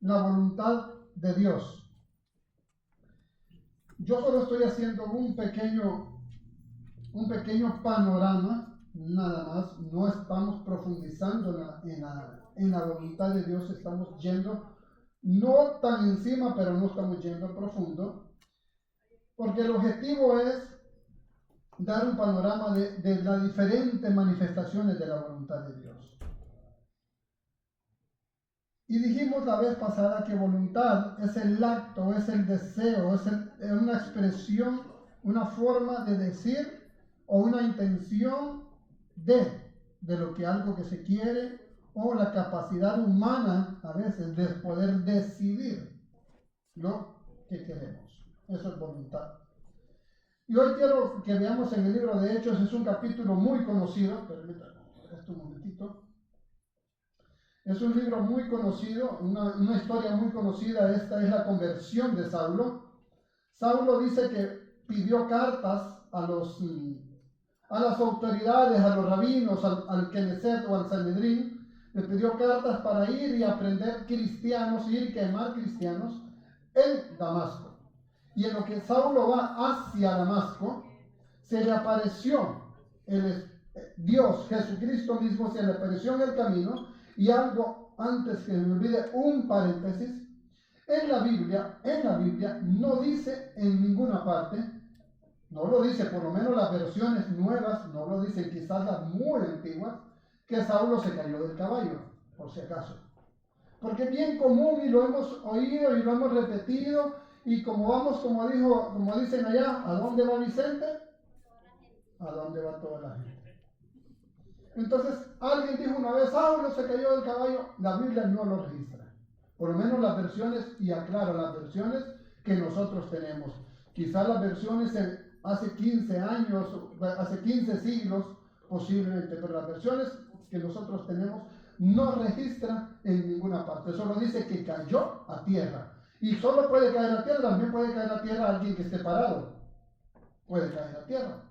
la voluntad de Dios. Yo solo estoy haciendo un pequeño panorama, nada más. No estamos profundizando en la voluntad de Dios, estamos yendo no tan encima, pero no estamos yendo profundo, porque el objetivo es dar un panorama de las diferentes manifestaciones de la voluntad de Dios. Y dijimos la vez pasada que voluntad es el acto, es el deseo, es una expresión, una forma de decir o una intención de lo que algo que se quiere, o la capacidad humana a veces de poder decidir lo que queremos. Eso es voluntad. Y hoy quiero que veamos en el libro de Hechos, es un capítulo muy conocido, permítanme esto un momentito. Es un libro muy conocido, una historia muy conocida. Esta es la conversión de Saulo. Saulo dice que pidió cartas a las autoridades, a los rabinos, al Knesset o al Sanedrín. Le pidió cartas para ir y aprender cristianos, ir y quemar cristianos en Damasco. Y en lo que Saulo va hacia Damasco, se le apareció Dios, Jesucristo mismo, se le apareció en el camino. Y algo, antes que me olvide, un paréntesis, en la Biblia no dice en ninguna parte, no lo dice, por lo menos las versiones nuevas, no lo dicen, quizás las muy antiguas, que Saulo se cayó del caballo, por si acaso. Porque es bien común y lo hemos oído y lo hemos repetido, y como dicen allá, ¿a dónde va Vicente? ¿A dónde va toda la gente? Entonces, alguien dijo una vez, Saulo se cayó del caballo. La Biblia no lo registra. Por lo menos las versiones, y aclaro, las versiones que nosotros tenemos. Quizás las versiones hace 15 años, hace 15 siglos, posiblemente, pero las versiones que nosotros tenemos no registran en ninguna parte. Solo dice que cayó a tierra. Y solo puede caer a tierra, también puede caer a tierra alguien que esté parado. Puede caer a tierra.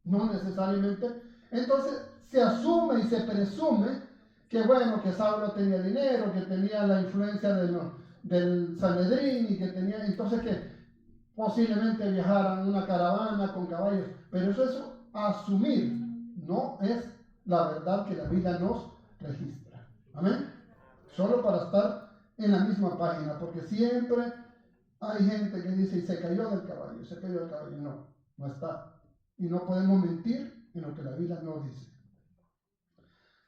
No necesariamente. Entonces, se asume y se presume que que Saulo tenía dinero, que tenía la influencia del Sanedrín y que tenía, entonces que posiblemente viajaran en una caravana con caballos, pero eso es asumir, no es la verdad que la Biblia nos registra. Amén. Solo para estar en la misma página, porque siempre hay gente que dice, y se cayó del caballo, no está. Y no podemos mentir en lo que la Biblia no dice.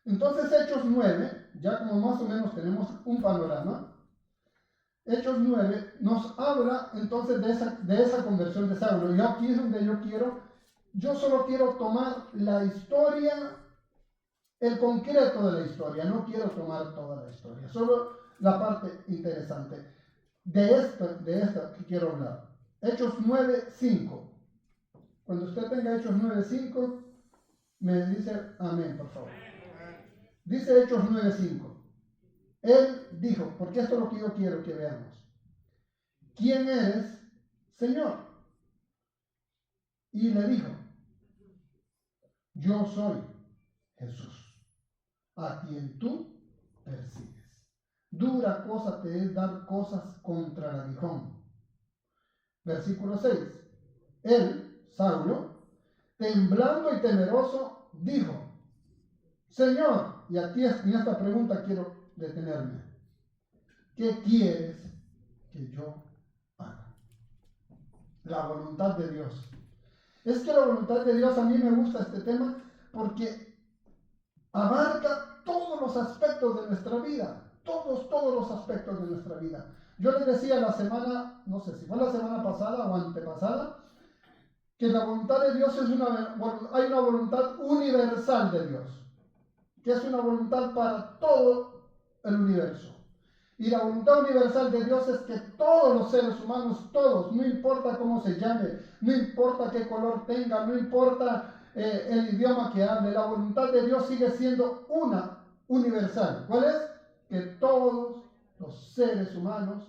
Entonces, Hechos 9, ya como más o menos tenemos un panorama, Hechos 9 nos habla entonces de esa conversión de Saulo. Y aquí es donde yo solo quiero tomar la historia, el concreto de la historia, no quiero tomar toda la historia, solo la parte interesante. De esta que quiero hablar. Hechos 9:5. Cuando usted tenga Hechos 9:5, me dice amén, por favor. Dice Hechos 9:5. Él dijo, porque esto es lo que yo quiero que veamos. ¿Quién eres, Señor? Y le dijo, yo soy Jesús, a quien tú persigues. Dura cosa te es dar cosas contra el aguijón. Versículo 6. Él, Saulo, temblando y temeroso, dijo, Señor, y aquí en esta pregunta quiero detenerme, ¿qué quieres que yo haga? La voluntad de Dios. Es que la voluntad de Dios, a mí me gusta este tema porque abarca todos los aspectos de nuestra vida, todos los aspectos de nuestra vida. Yo les decía la semana, no sé si fue la semana pasada o antepasada, que la voluntad de Dios hay una voluntad universal de Dios, que es una voluntad para todo el universo. Y la voluntad universal de Dios es que todos los seres humanos, todos, no importa cómo se llame, no importa qué color tenga, no importa el idioma que hable, la voluntad de Dios sigue siendo una universal. ¿Cuál es? Que todos los seres humanos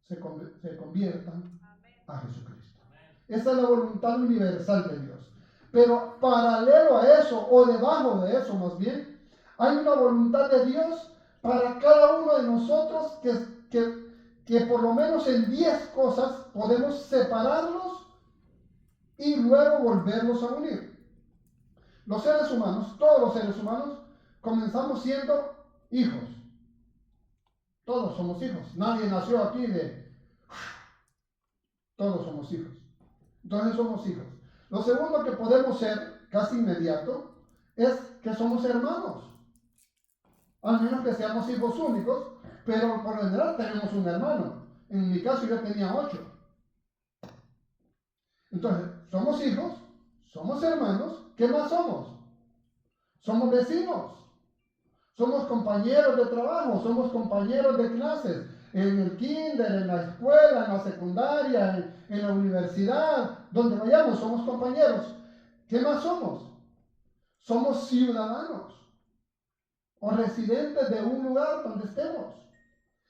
se conviertan a Jesucristo. Esa es la voluntad universal de Dios. Pero paralelo a eso, o debajo de eso más bien, hay una voluntad de Dios para cada uno de nosotros que por lo menos en 10 cosas podemos separarlos y luego volverlos a unir. Los seres humanos, todos los seres humanos, comenzamos siendo hijos. Todos somos hijos. Nadie nació aquí de... Todos somos hijos. Entonces somos hijos. Lo segundo que podemos ser, casi inmediato, es que somos hermanos. Al menos que seamos hijos únicos, pero por lo general tenemos un hermano. En mi caso yo tenía 8. Entonces, somos hijos, somos hermanos, ¿qué más somos? Somos vecinos, somos compañeros de trabajo, somos compañeros de clases, en el kinder, en la escuela, en la secundaria, en la universidad, donde vayamos, somos compañeros. ¿Qué más somos? Somos ciudadanos o residentes de un lugar donde estemos.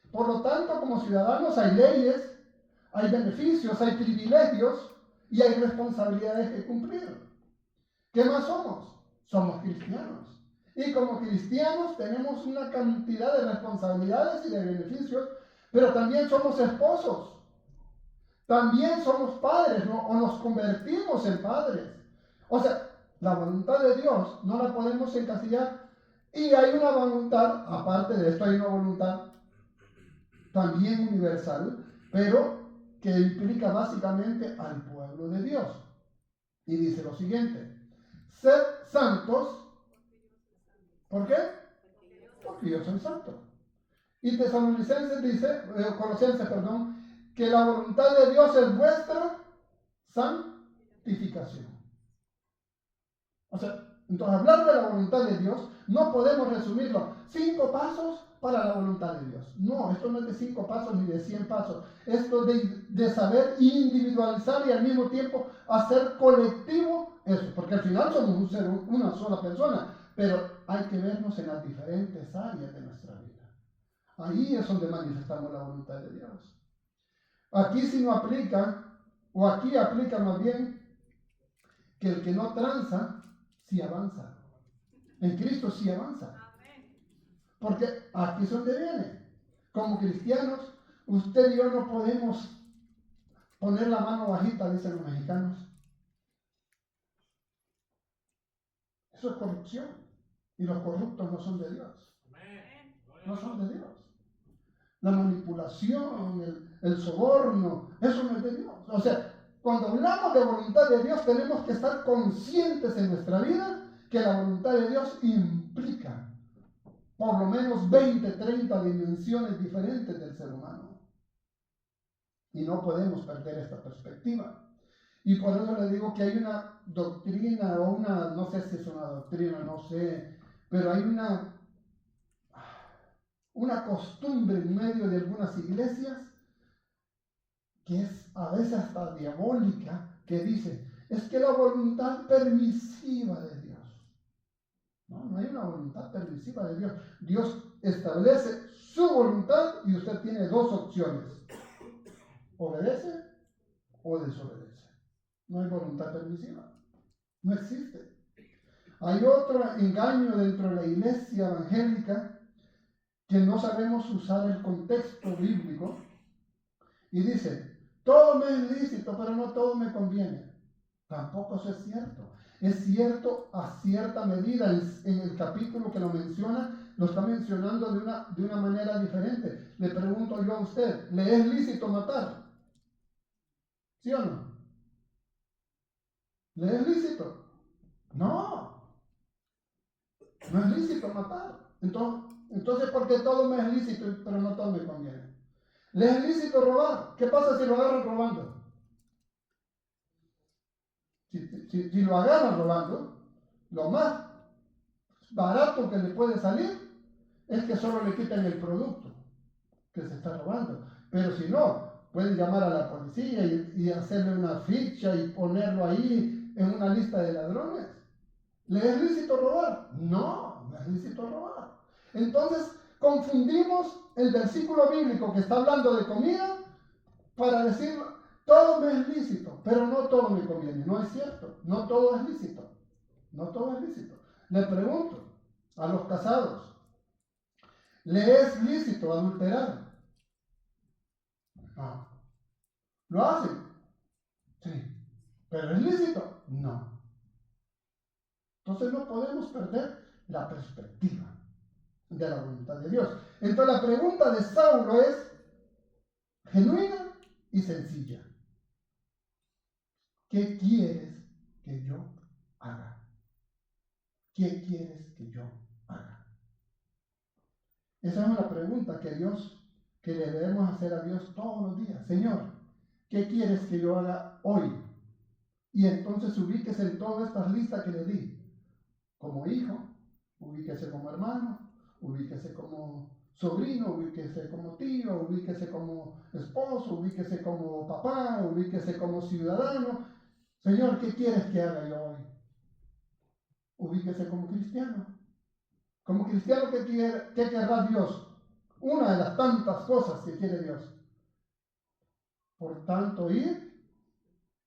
Por lo tanto, como ciudadanos hay leyes, hay beneficios, hay privilegios y hay responsabilidades que cumplir. ¿Qué más somos? Somos cristianos. Y como cristianos tenemos una cantidad de responsabilidades y de beneficios, pero también somos esposos. También somos padres, ¿no? O nos convertimos en padres. O sea, la voluntad de Dios no la podemos encasillar. Y hay una voluntad, aparte de esto hay una voluntad también universal, pero que implica básicamente al pueblo de Dios. Y dice lo siguiente: sed santos. ¿Por qué? Porque yo soy santo. Y Tesalonicenses dice, Colosenses, perdón, que la voluntad de Dios es vuestra santificación. O sea, entonces hablar de la voluntad de Dios no podemos resumirlo. 5 pasos para la voluntad de Dios. No, esto no es de 5 pasos ni de 100 pasos. Esto de saber individualizar y al mismo tiempo hacer colectivo eso. Porque al final somos una sola persona. Pero hay que vernos en las diferentes áreas de nuestra vida. Ahí es donde manifestamos la voluntad de Dios. Aquí sí no aplica, o aquí aplica más bien, que el que no tranza, sí avanza. En Cristo sí avanza. Porque aquí es donde viene. Como cristianos, usted y yo no podemos poner la mano bajita, dicen los mexicanos. Eso es corrupción. Y los corruptos no son de Dios. No son de Dios. La manipulación, el soborno, eso no es de Dios. O sea, cuando hablamos de voluntad de Dios, tenemos que estar conscientes en nuestra vida que la voluntad de Dios implica por lo menos 20, 30 dimensiones diferentes del ser humano. Y no podemos perder esta perspectiva. Y por eso le digo que hay una doctrina o una, no sé si es una doctrina, no sé, pero hay una costumbre en medio de algunas iglesias que es a veces hasta diabólica, que dice, es que la voluntad permisiva de Dios. No hay una voluntad permisiva de Dios. Dios establece su voluntad y usted tiene 2 opciones. Obedece o desobedece. No hay voluntad permisiva. No existe. Hay otro engaño dentro de la iglesia evangélica que no sabemos usar el contexto bíblico y dice, todo me es lícito, pero no todo me conviene. Tampoco eso es cierto. Es cierto a cierta medida. En el capítulo que lo menciona, lo está mencionando de una manera diferente. Le pregunto yo a usted, ¿le es lícito matar? ¿Sí o no? ¿Le es lícito? No. No es lícito matar. Entonces, ¿por qué todo me es lícito, pero no todo me conviene? ¿Le es lícito robar? ¿Qué pasa si lo agarran robando? Si lo agarran robando, lo más barato que le puede salir es que solo le quiten el producto que se está robando. Pero si no, pueden llamar a la policía y hacerle una ficha y ponerlo ahí en una lista de ladrones. ¿Le es lícito robar? No, no es lícito robar. Entonces, confundimos el versículo bíblico que está hablando de comida para decir, todo me es lícito, pero no todo me conviene. No es cierto, no todo es lícito. No todo es lícito. Le pregunto a los casados, ¿Le es lícito adulterar? No. ¿Lo hacen? Sí. ¿Pero es lícito? No. Entonces no podemos perder la perspectiva de la voluntad de Dios. Entonces la pregunta de Saulo es genuina y sencilla. ¿Qué quieres que yo haga? ¿Qué quieres que yo haga? Esa es una pregunta que le debemos hacer a Dios todos los días. Señor, ¿qué quieres que yo haga hoy? Y entonces ubíquese en todas estas listas que le di. Como hijo, ubíquese como hermano, ubíquese como sobrino, ubíquese como tío, ubíquese como esposo, ubíquese como papá, ubíquese como ciudadano. Señor, ¿qué quieres que haga yo hoy? Ubíquese como cristiano. Como cristiano, ¿qué querrá Dios? Una de las tantas cosas que quiere Dios. Por tanto, ir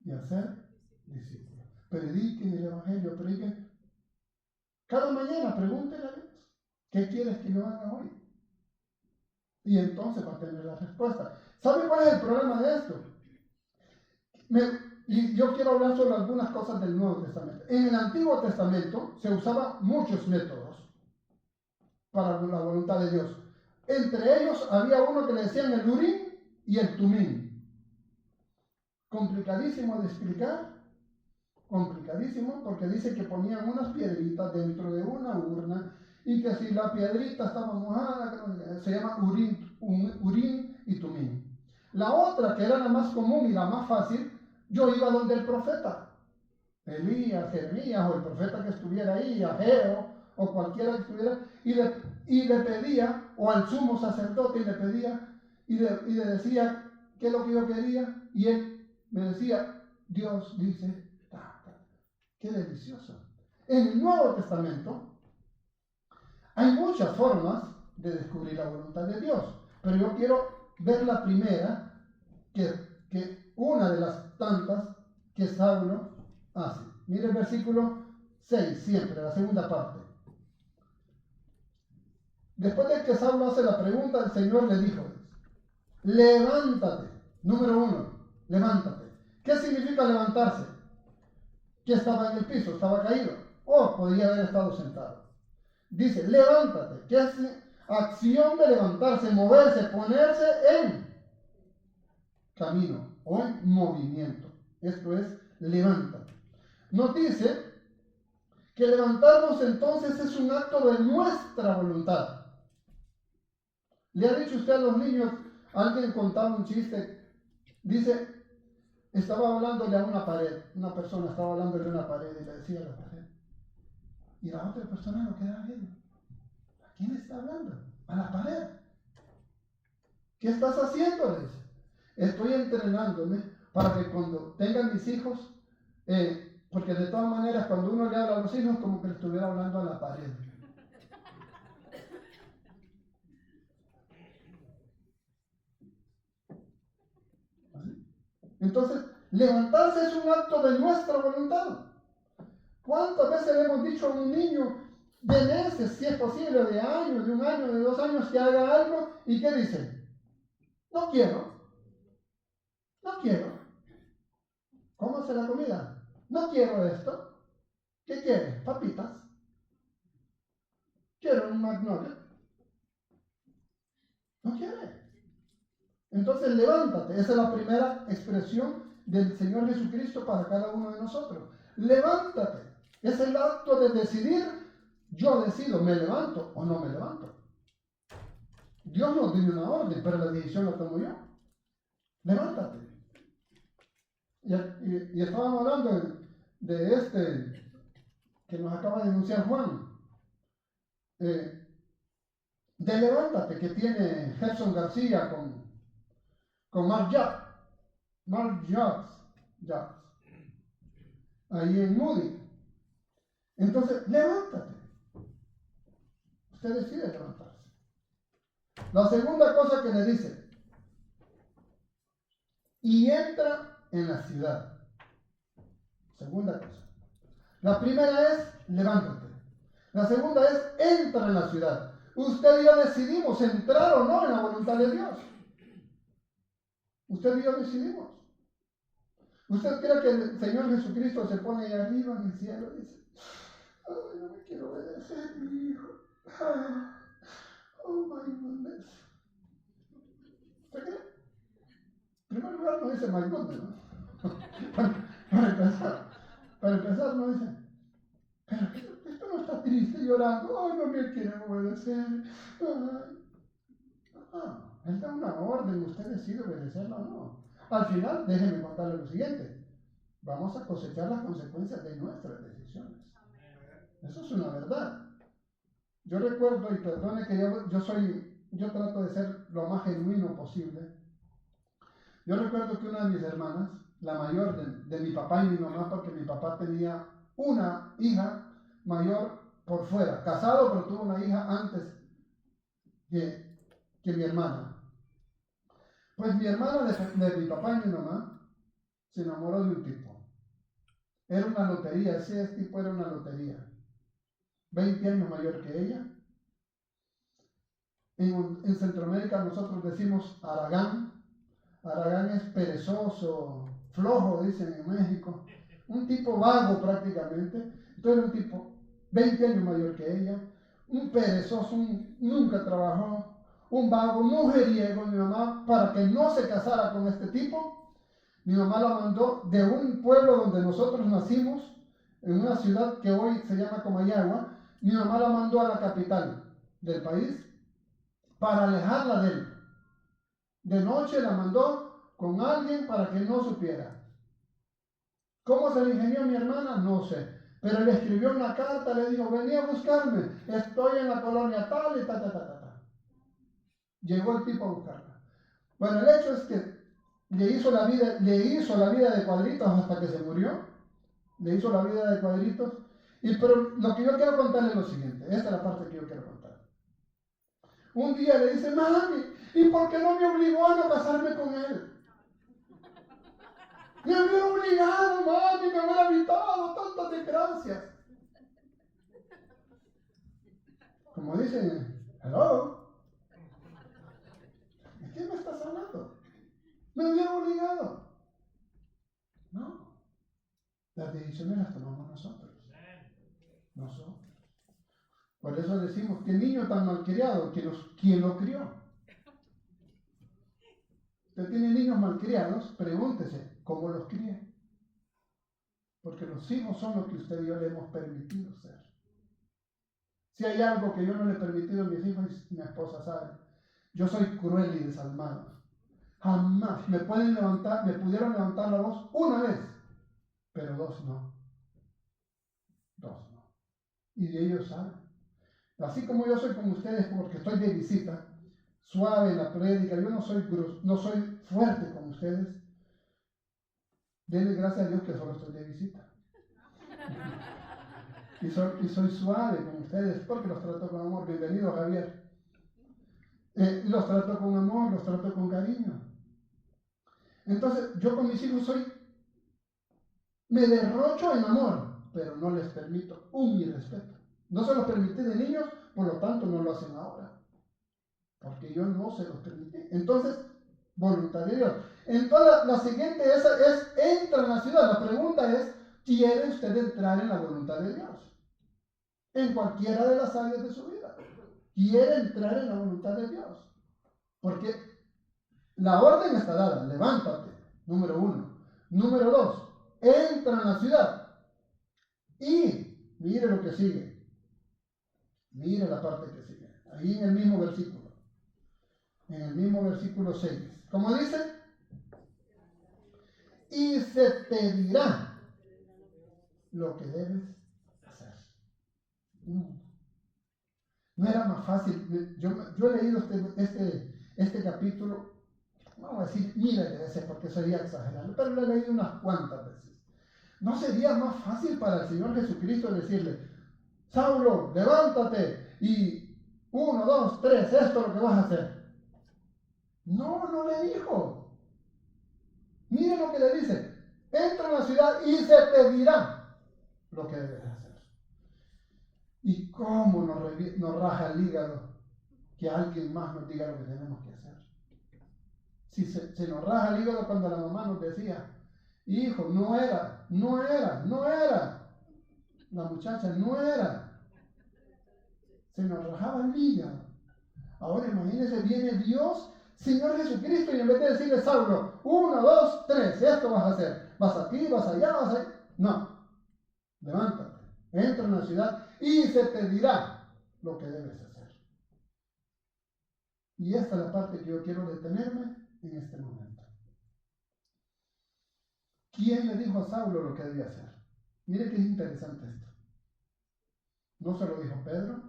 y hacer discípulos. Prediquen el Evangelio, prediquen. Cada mañana pregúntele a Dios, ¿qué quieres que yo haga hoy? Y entonces va a tener la respuesta. ¿Sabe cuál es el problema de esto? Y yo quiero hablar sobre algunas cosas del Nuevo Testamento. En el Antiguo Testamento se usaban muchos métodos para la voluntad de Dios. Entre ellos había uno que le decían el Urim y el Tumim. Complicadísimo de explicar, complicadísimo, porque dice que ponían unas piedritas dentro de una urna y que si la piedrita estaba mojada, se llama Urim y Tumim. La otra, que era la más común y la más fácil, yo iba donde el profeta, Elías, Jeremías, o el profeta que estuviera ahí, Ageo, o cualquiera que estuviera, y le pedía, o al sumo sacerdote, y le pedía, y le decía qué es lo que yo quería, y él me decía, Dios dice, qué delicioso. En el Nuevo Testamento hay muchas formas de descubrir la voluntad de Dios, pero yo quiero ver la primera, que una de las tantas que Saulo hace. Mire el versículo 6, siempre, la segunda parte. Después de que Saulo hace la pregunta, el Señor le dijo, levántate. Número 1, levántate. ¿Qué significa levantarse? Que estaba en el piso, estaba caído. O podía haber estado sentado. Dice, levántate. ¿Qué es acción de levantarse, moverse, ponerse en camino o en movimiento? Esto es, levántate. Nos dice que levantarnos entonces es un acto de nuestra voluntad. ¿Le ha dicho usted a los niños, alguien contaba un chiste? Dice, estaba hablándole a una pared, una persona estaba hablándole a una pared y le decía a la pared. Y la otra persona lo quedaba viendo. ¿A quién está hablando? A la pared. ¿Qué estás haciendo? Le dice. Estoy entrenándome para que cuando tengan mis hijos, porque de todas maneras cuando uno le habla a los hijos como que le estuviera hablando a la pared. Entonces, levantarse es un acto de nuestra voluntad. ¿Cuántas veces le hemos dicho a un niño de meses, si es posible, de años, de un año, de 2 años, que haga algo? ¿Y qué dice? No quiero. No quiero. ¿Cómo hace la comida? No quiero esto. ¿Qué quiere? Papitas. Quiero un McNugget. No quiere. Entonces levántate. Esa es la primera expresión del Señor Jesucristo para cada uno de nosotros. Levántate. Es el acto de decidir. Yo decido, ¿me levanto o no me levanto? Dios nos dio una orden, pero la decisión la tomo yo. Levántate. Y estábamos hablando de este que nos acaba de anunciar Juan. De Levántate, que tiene Gerson García con Mark Jacks, ahí en Moody. Entonces, levántate. Usted decide levantarse. La segunda cosa que le dice, y entra en la ciudad. Segunda cosa. La primera es, levántate. La segunda es, entra en la ciudad. Usted y yo decidimos entrar o no en la voluntad de Dios. Usted y yo decidimos. ¿Usted cree que el Señor Jesucristo se pone ahí arriba en el cielo y dice, ay, no me quiero obedecer, mi hijo? Oh my goodness. ¿Usted cree? En primer lugar no dice my goodness, ¿no? Para empezar no dice, pero esto no está triste llorando, ay, no me quieren obedecer. Él da una orden, usted decide obedecerla o no. Al final, déjenme contarle lo siguiente. Vamos a cosechar las consecuencias de nuestras decisiones. Eso es una verdad. Yo recuerdo, y perdone que yo trato de ser lo más genuino posible. Yo recuerdo que una de mis hermanas, la mayor de mi papá y mi mamá, porque mi papá tenía una hija mayor por fuera, casado, pero tuvo una hija antes que mi hermana. Pues mi hermana de mi papá y mi mamá se enamoró de un tipo. Era una lotería, ese tipo era una lotería. 20 años mayor que ella. En Centroamérica nosotros decimos Aragán. Aragán es perezoso, flojo, dicen en México. Un tipo vago prácticamente. Entonces un tipo 20 años mayor que ella. Un perezoso, nunca trabajó. Un vago, mujeriego. Mi mamá, para que no se casara con este tipo, mi mamá la mandó de un pueblo donde nosotros nacimos, en una ciudad que hoy se llama Comayagua. Mi mamá la mandó a la capital del país para alejarla de él. De noche la mandó con alguien para que no supiera. ¿Cómo se le ingenió mi hermana? No sé. Pero le escribió una carta, le dijo, vení a buscarme, estoy en la colonia tal y ta. Llegó el tipo a buscarla. Bueno, el hecho es que le hizo la vida de cuadritos hasta que se murió. Le hizo la vida de cuadritos. Pero lo que yo quiero contarle es lo siguiente. Esta es la parte que yo quiero contar. Un día le dice, mami, ¿y por qué no me obligó a no casarme con él? Me hubiera obligado, mami, me hubiera evitado tantas desgracias. Como dicen, hello, ¿de qué me estás hablando? Me hubiera obligado. No, las decisiones las tomamos nosotros. Por eso decimos, qué niño tan malcriado, ¿quién lo crió? Usted tiene niños malcriados, pregúntese, ¿cómo los crié? Porque los hijos son lo que usted y yo le hemos permitido ser. Si hay algo que yo no le he permitido a mis hijos, y mi esposa sabe, yo soy cruel y desalmado. Jamás me pudieron levantar la voz una vez, pero dos no. Y ellos saben. Así como yo soy con ustedes porque estoy de visita, suave en la prédica, yo no soy fuerte con ustedes. Denle gracias a Dios que solo estoy de visita. Y soy suave con ustedes porque los trato con amor. Bienvenido, Javier. Los trato con amor, los trato con cariño. Entonces, yo con mis hijos me derrocho en amor, pero no les permito un irrespeto. No se los permití de niños, por lo tanto no lo hacen ahora. Porque yo no se los permití. Entonces, voluntad de Dios. Entonces, la siguiente entra en la ciudad. La pregunta es, ¿quiere usted entrar en la voluntad de Dios? En cualquiera de las áreas de su vida. ¿Quiere entrar en la voluntad de Dios? Porque la orden está dada, levántate, número 1. Número 2, entra en la ciudad. Y mire lo que sigue. Mire la parte que sigue. Ahí en el mismo versículo. En el mismo versículo 6. ¿Cómo dice? Y se te dirá lo que debes hacer. No era más fácil. Yo he leído este capítulo, no voy a decir miles de veces porque sería exagerado, pero lo he leído unas cuantas veces. ¿No sería más fácil para el Señor Jesucristo decirle, Saulo, levántate y 1, 2, 3, esto es lo que vas a hacer? No le dijo. Mire lo que le dice. Entra en la ciudad y se te dirá lo que debes hacer. ¿Y cómo nos raja el hígado que alguien más nos diga lo que tenemos que hacer. Si se nos raja el hígado cuando la mamá nos decía, hijo, no era. La muchacha no era. Se nos rajaba el hígado. Ahora imagínense, viene Dios, Señor Jesucristo, y en vez de decirle, Saulo, 1, 2, 3, esto vas a hacer. Vas aquí, vas allá, vas allá. No. Levántate, entra en la ciudad y se te dirá lo que debes hacer. Y esta es la parte que yo quiero detenerme en este momento. ¿Quién le dijo a Saulo lo que debía hacer? Mire que es interesante esto. No se lo dijo Pedro,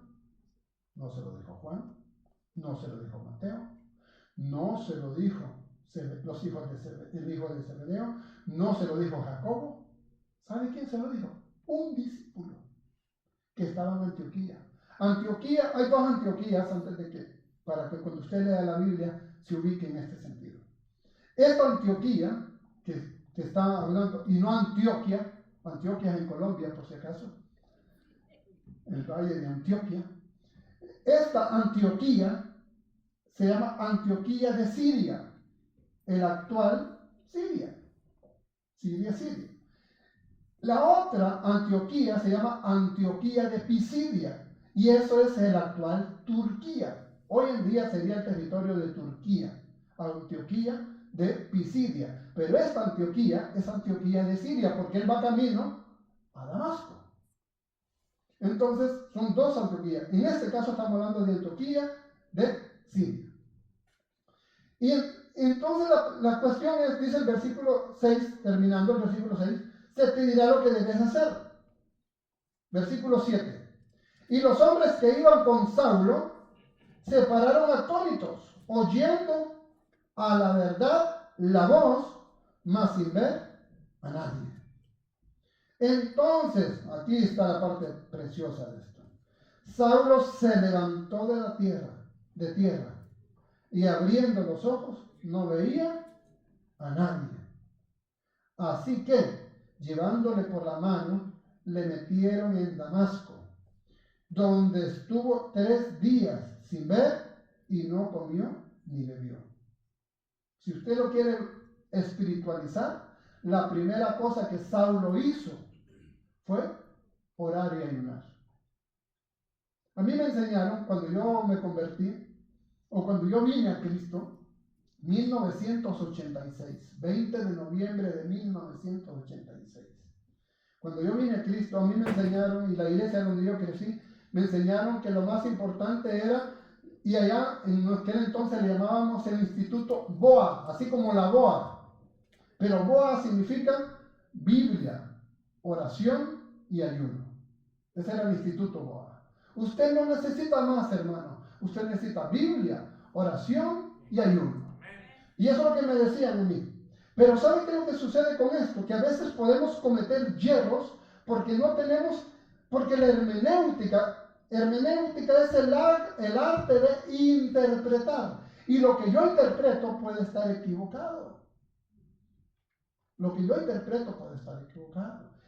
no se lo dijo Juan, no se lo dijo Mateo, no se lo dijo los hijos el hijo de Zebedeo, no se lo dijo Jacobo. ¿Sabe quién se lo dijo? Un discípulo que estaba en Antioquía. Antioquía, hay dos Antioquías antes de que, para que cuando usted lea la Biblia se ubique en este sentido. Esta Antioquía, que está hablando, y no Antioquia es en Colombia por si acaso, el valle de Antioquia. Esta Antioquía se llama Antioquía de Siria, el actual Siria. Siria. La otra Antioquía se llama Antioquía de Pisidia, y eso es el actual Turquía. Hoy en día sería el territorio de Turquía, Antioquía de Pisidia. Pero esta Antioquía es Antioquía de Siria, porque él va camino a Damasco. Entonces, son dos Antioquías. En este caso estamos hablando de Antioquía de Siria. Y entonces la cuestión es, dice el versículo 6, terminando el versículo 6, se te dirá lo que debes hacer. Versículo 7. Y los hombres que iban con Saulo se pararon atónitos, oyendo a la verdad la voz, mas sin ver a nadie. Entonces, aquí está la parte preciosa de esto. Saulo se levantó de tierra, y abriendo los ojos no veía a nadie. Así que, llevándole por la mano, le metieron en Damasco, donde estuvo 3 días sin ver y no comió ni bebió. Si usted lo quiere espiritualizar, la primera cosa que Saulo hizo fue orar y ayunar. A mí me enseñaron, cuando yo me convertí, o cuando yo vine a Cristo, 1986, 20 de noviembre de 1986. Cuando yo vine a Cristo, a mí me enseñaron, y la iglesia donde yo crecí, me enseñaron que lo más importante era, y allá en aquel entonces le llamábamos el Instituto BOA, así como la BOA. Pero BOA significa Biblia, oración y ayuno. Ese era el Instituto BOA. Usted no necesita más, hermano. Usted necesita Biblia, oración y ayuno. Y eso es lo que me decían a mí. Pero ¿sabe qué es lo que sucede con esto? Que a veces podemos cometer hierros porque no tenemos, porque la hermenéutica es el arte de interpretar. Y lo que yo interpreto puede estar equivocado.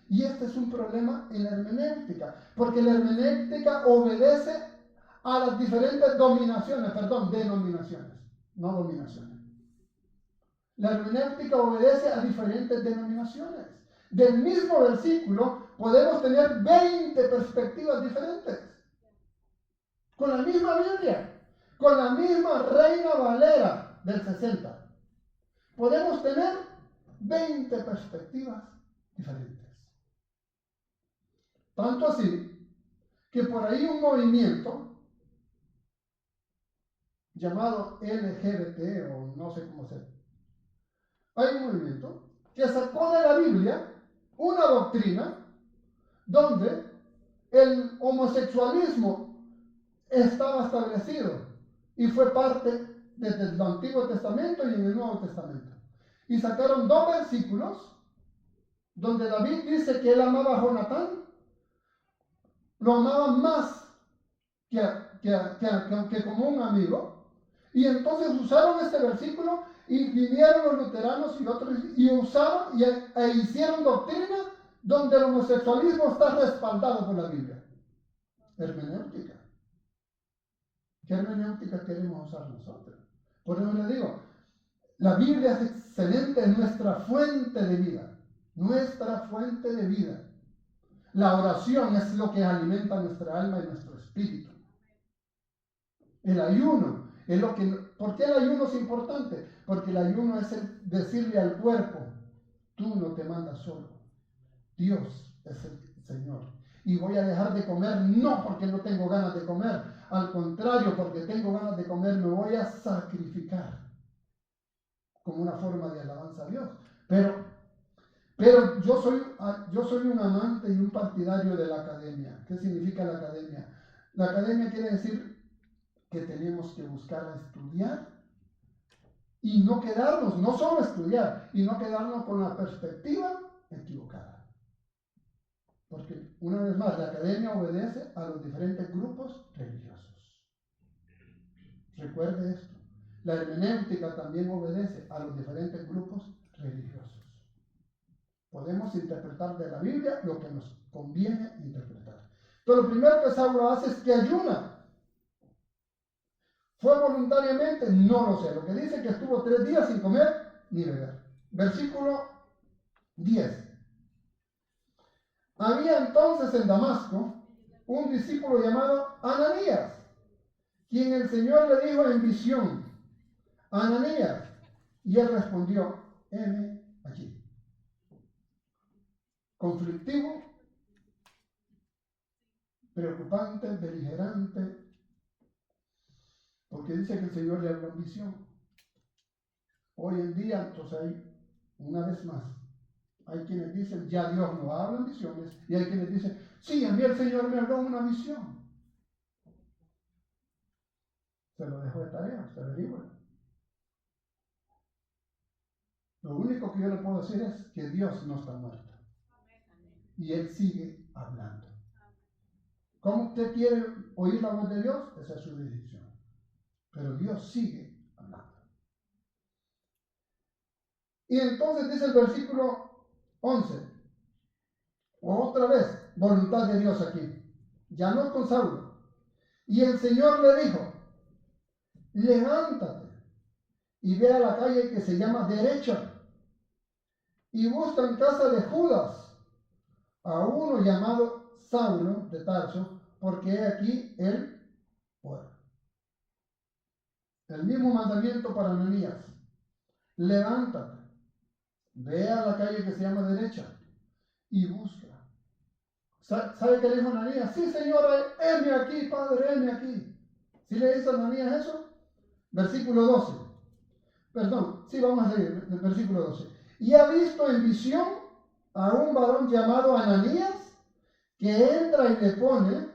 Y este es un problema en la hermenéutica, porque la hermenéutica obedece a las diferentes denominaciones, no dominaciones. La hermenéutica obedece a diferentes denominaciones. Del mismo versículo podemos tener 20 perspectivas diferentes. Con la misma Biblia, con la misma Reina Valera del 60. Podemos tener 20 perspectivas diferentes. Tanto así que por ahí un movimiento llamado LGBT, o no sé cómo se llama, hay un movimiento que sacó de la Biblia una doctrina donde el homosexualismo estaba establecido y fue parte desde el Antiguo Testamento y en el Nuevo Testamento. Y sacaron 2 versículos donde David dice que él amaba a Jonatán, lo amaba más que como un amigo. Y entonces usaron este versículo y vinieron los luteranos y otros y usaron e hicieron doctrina donde el homosexualismo. homosexualismo está respaldado por la Biblia. Hermenéutica. ¿Qué hermenéutica queremos usar nosotros? Por eso le digo, la Biblia es excelente, es nuestra fuente de vida. Nuestra fuente de vida. La oración es lo que alimenta nuestra alma y nuestro espíritu. El ayuno es lo que... ¿Por qué el ayuno es importante? Porque el ayuno es el decirle al cuerpo, tú no te mandas solo. Dios es el Señor. Y voy a dejar de comer no porque no tengo ganas de comer. Al contrario, porque tengo ganas de comer, me voy a sacrificar como una forma de alabanza a Dios. Pero yo soy un amante y un partidario de la academia. ¿Qué significa la academia? La academia quiere decir que tenemos que buscar a estudiar y no quedarnos, no solo estudiar, y no quedarnos con la perspectiva equivocada. Porque, una vez más, la academia obedece a los diferentes grupos religiosos. Recuerde esto. La hermenéutica también obedece a los diferentes grupos religiosos. Podemos interpretar de la Biblia lo que nos conviene interpretar. Pero lo primero que Saulo hace es que ayuna. ¿Fue voluntariamente? No lo sé. Lo que dice que estuvo 3 días sin comer ni beber. Versículo 10. Había entonces en Damasco un discípulo llamado Ananías, quien el Señor le dijo en visión, Ananías, y él respondió, heme aquí. Conflictivo, preocupante, beligerante, porque dice que el Señor le habló en visión. Hoy en día, entonces una vez más, hay quienes dicen, ya Dios no habla en visiones, y hay quienes dicen, sí, a mí el Señor me habló en una visión. Se lo dejo de tarea, se averigüe. Lo único que yo le puedo decir es que Dios no está muerto. Y Él sigue hablando. ¿Cómo usted quiere oír la voz de Dios? Esa es su decisión. Pero Dios sigue hablando. Y entonces dice el versículo 11. Otra vez, voluntad de Dios aquí. Ya no con Saulo. Y el Señor le dijo, levántate y ve a la calle que se llama Derecha y busca en casa de Judas a uno llamado Saulo de Tarso, porque he aquí él ora. El mismo mandamiento para Ananías. Levántate, ve a la calle que se llama Derecha y busca. ¿Sabe qué le dijo Ananías? Sí, Señor, heme aquí, Padre, heme aquí. ¿Sí le dice a Ananías eso? Versículo 12. Perdón, sí, vamos a leer el versículo 12. Y ha visto en visión a un varón llamado Ananías que entra y le pone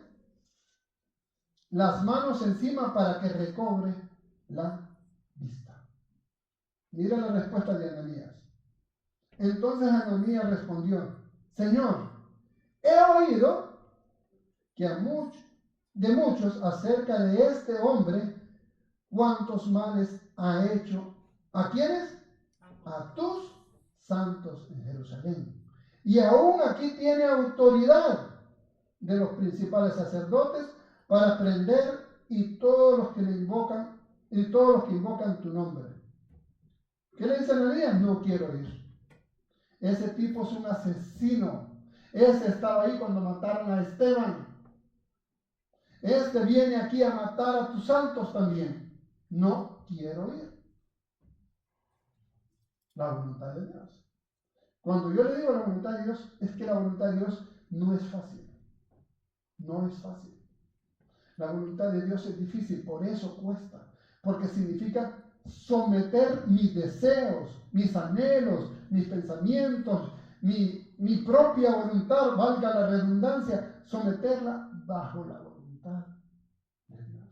las manos encima para que recobre la vista. Mira la respuesta de Ananías. Entonces Ananías respondió, Señor, he oído que de muchos acerca de este hombre, cuántos males ha hecho. ¿A quiénes? A tus santos en Jerusalén. Y aún aquí tiene autoridad de los principales sacerdotes para prender y todos los que le invocan tu nombre. ¿Qué le dice Ananías? No quiero ir. Ese tipo es un asesino. Ese estaba ahí cuando mataron a Esteban. Este viene aquí a matar a tus santos también. No quiero ir. La voluntad de Dios. Cuando yo le digo la voluntad de Dios, es que la voluntad de Dios no es fácil. No es fácil. La voluntad de Dios es difícil, por eso cuesta. Porque significa someter mis deseos, mis anhelos, mis pensamientos, mi propia voluntad, valga la redundancia, someterla bajo la voluntad de Dios.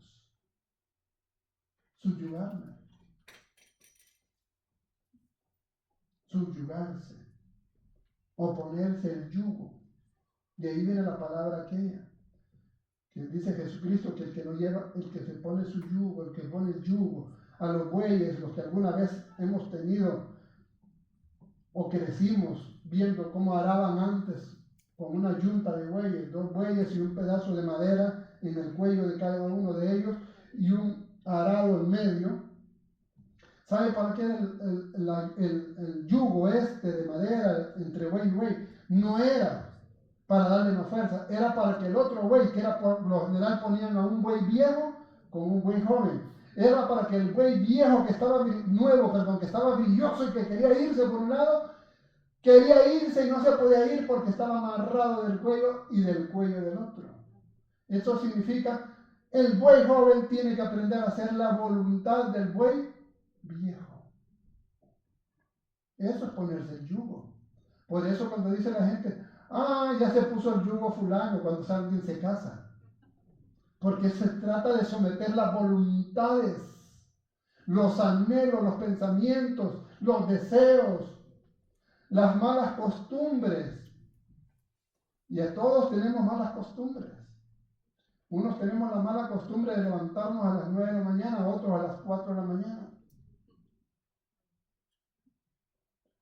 Subyugarse, oponerse el yugo. De ahí viene la palabra aquella que dice Jesucristo que el que no lleva, el que se pone su yugo, el que pone el yugo a los bueyes, los que alguna vez hemos tenido o crecimos viendo cómo araban antes con una yunta de bueyes, 2 bueyes y un pedazo de madera en el cuello de cada uno de ellos, y un arado en medio. ¿Sabe para qué el yugo de madera entre buey y buey? No era para darle más fuerza, era para que el otro buey, que era por lo general ponían a un buey viejo con un buey joven, era para que el buey viejo que estaba que estaba brilloso y que quería irse por un lado, quería irse y no se podía ir porque estaba amarrado del cuello y del cuello del otro. Eso significa, el buey joven tiene que aprender a hacer la voluntad del buey viejo. Eso es ponerse el yugo. Por eso cuando dice la gente, ya se puso el yugo fulano cuando alguien se casa. Porque se trata de someter las voluntades, los anhelos, los pensamientos, los deseos, las malas costumbres. Y a todos tenemos malas costumbres. Unos tenemos la mala costumbre de levantarnos a las 9 de la mañana, otros a las 4 de la mañana.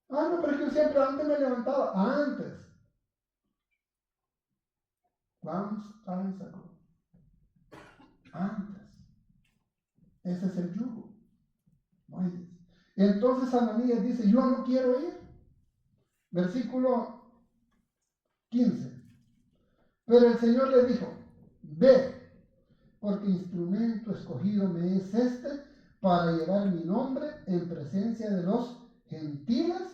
No, pero es que siempre antes me levantaba. Antes. Once times ago. Antes. Ese es el yugo. Oye. Entonces Ananías dice, yo no quiero ir. Versículo 15. Pero el Señor le dijo, ve, porque instrumento escogido me es para llevar mi nombre en presencia de los gentiles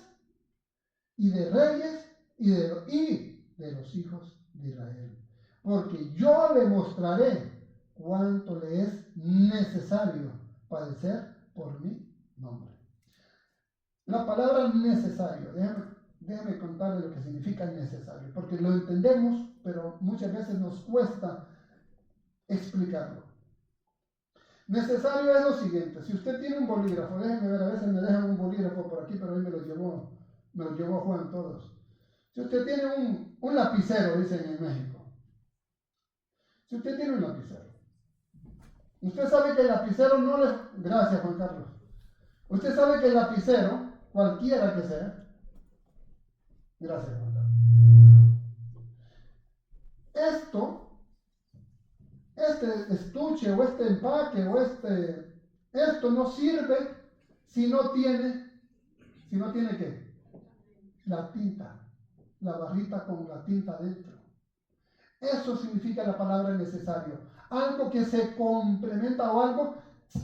y de reyes y de los hijos de Israel. Porque yo le mostraré cuánto le es necesario padecer por mi nombre. La palabra necesario, déjame contarle lo que significa necesario, porque lo entendemos, pero muchas veces nos cuesta explicarlo. Necesario es lo siguiente: si usted tiene un bolígrafo, déjenme ver, a veces me dejan un bolígrafo por aquí, pero hoy me lo llevó Juan todos. Si usted tiene un lapicero, dicen en México. Si usted tiene un lapicero, usted sabe que el lapicero no le... Gracias, Juan Carlos. Usted sabe que el lapicero, cualquiera que sea... Gracias, Juan Carlos. Este estuche o este empaque o esto no sirve si no tiene ¿qué? La tinta, la barrita con la tinta dentro. Eso significa la palabra necesario. Algo que se complementa o algo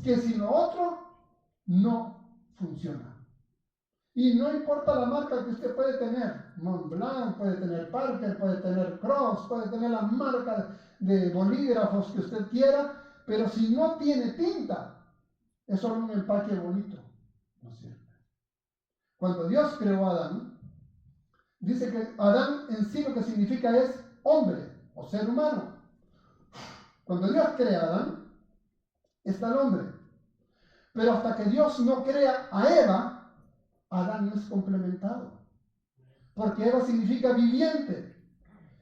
que sin lo otro no funciona. Y no importa la marca que usted puede tener, Montblanc, puede tener Parker, puede tener Cross, puede tener la marca de bolígrafos que usted quiera, pero si no tiene tinta, es solo un empaque bonito, no sirve. Cuando Dios creó a Adán, dice que Adán en sí lo que significa es hombre o ser humano. Cuando Dios crea a Adán, está el hombre. Pero hasta que Dios no crea a Eva, Adán no es complementado. Porque Eva significa viviente.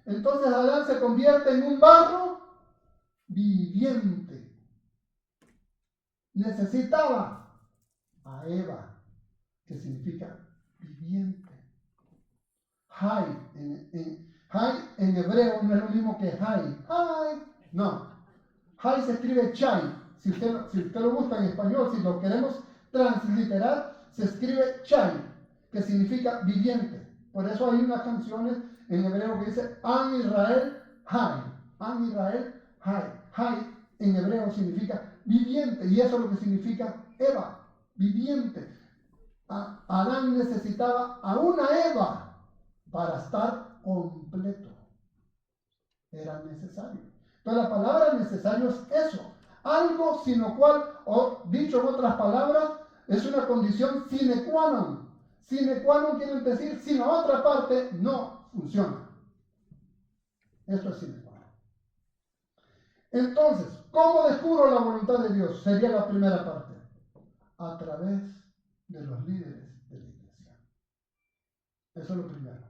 Entonces Adán se convierte en un barro viviente. Necesitaba a Eva, que significa viviente. Hay en hebreo no es lo mismo que hay. No. Hay se escribe chai. Si usted lo busca en español, si lo queremos transliterar, se escribe chai, que significa viviente. Por eso hay unas canciones en hebreo que dice Am Israel Hay. Am Israel Hay. Hay en hebreo significa viviente, y eso es lo que significa Eva, viviente. Adán necesitaba a una Eva para estar completo. Era necesario. Entonces la palabra necesario es eso. Algo sin lo cual, o dicho en otras palabras, es una condición sine qua non. Sine qua non quiere decir sin la otra parte no funciona. Esto es sine qua non. Entonces, ¿cómo descubro la voluntad de Dios? Sería la primera parte. A través de los líderes de la iglesia. Eso es lo primero.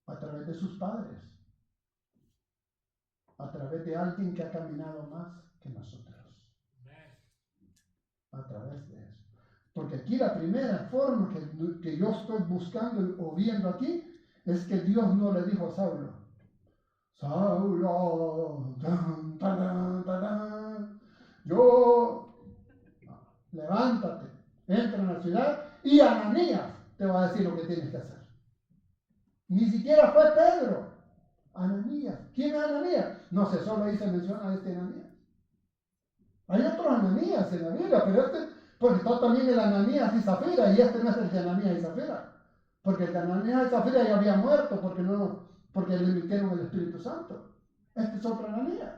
A través de sus padres. A través de alguien que ha caminado más que nosotros. A través de eso. Porque aquí la primera forma que yo estoy buscando o viendo aquí es que Dios no le dijo a Saulo, Saulo, tan, tan, tan, tan, levántate, entra en la ciudad y Ananías te va a decir lo que tienes que hacer. Ni siquiera fue Pedro. Ananías. ¿Quién es Ananías? No sé, solo ahí se menciona a este Ananías. Hay otros Ananías en la Biblia, pero porque está también el Ananías y Zafira, y este no es el de Ananías y Zafira. Porque el de Ananías y Zafira ya había muerto porque le mintieron el Espíritu Santo. Este es otro Ananías.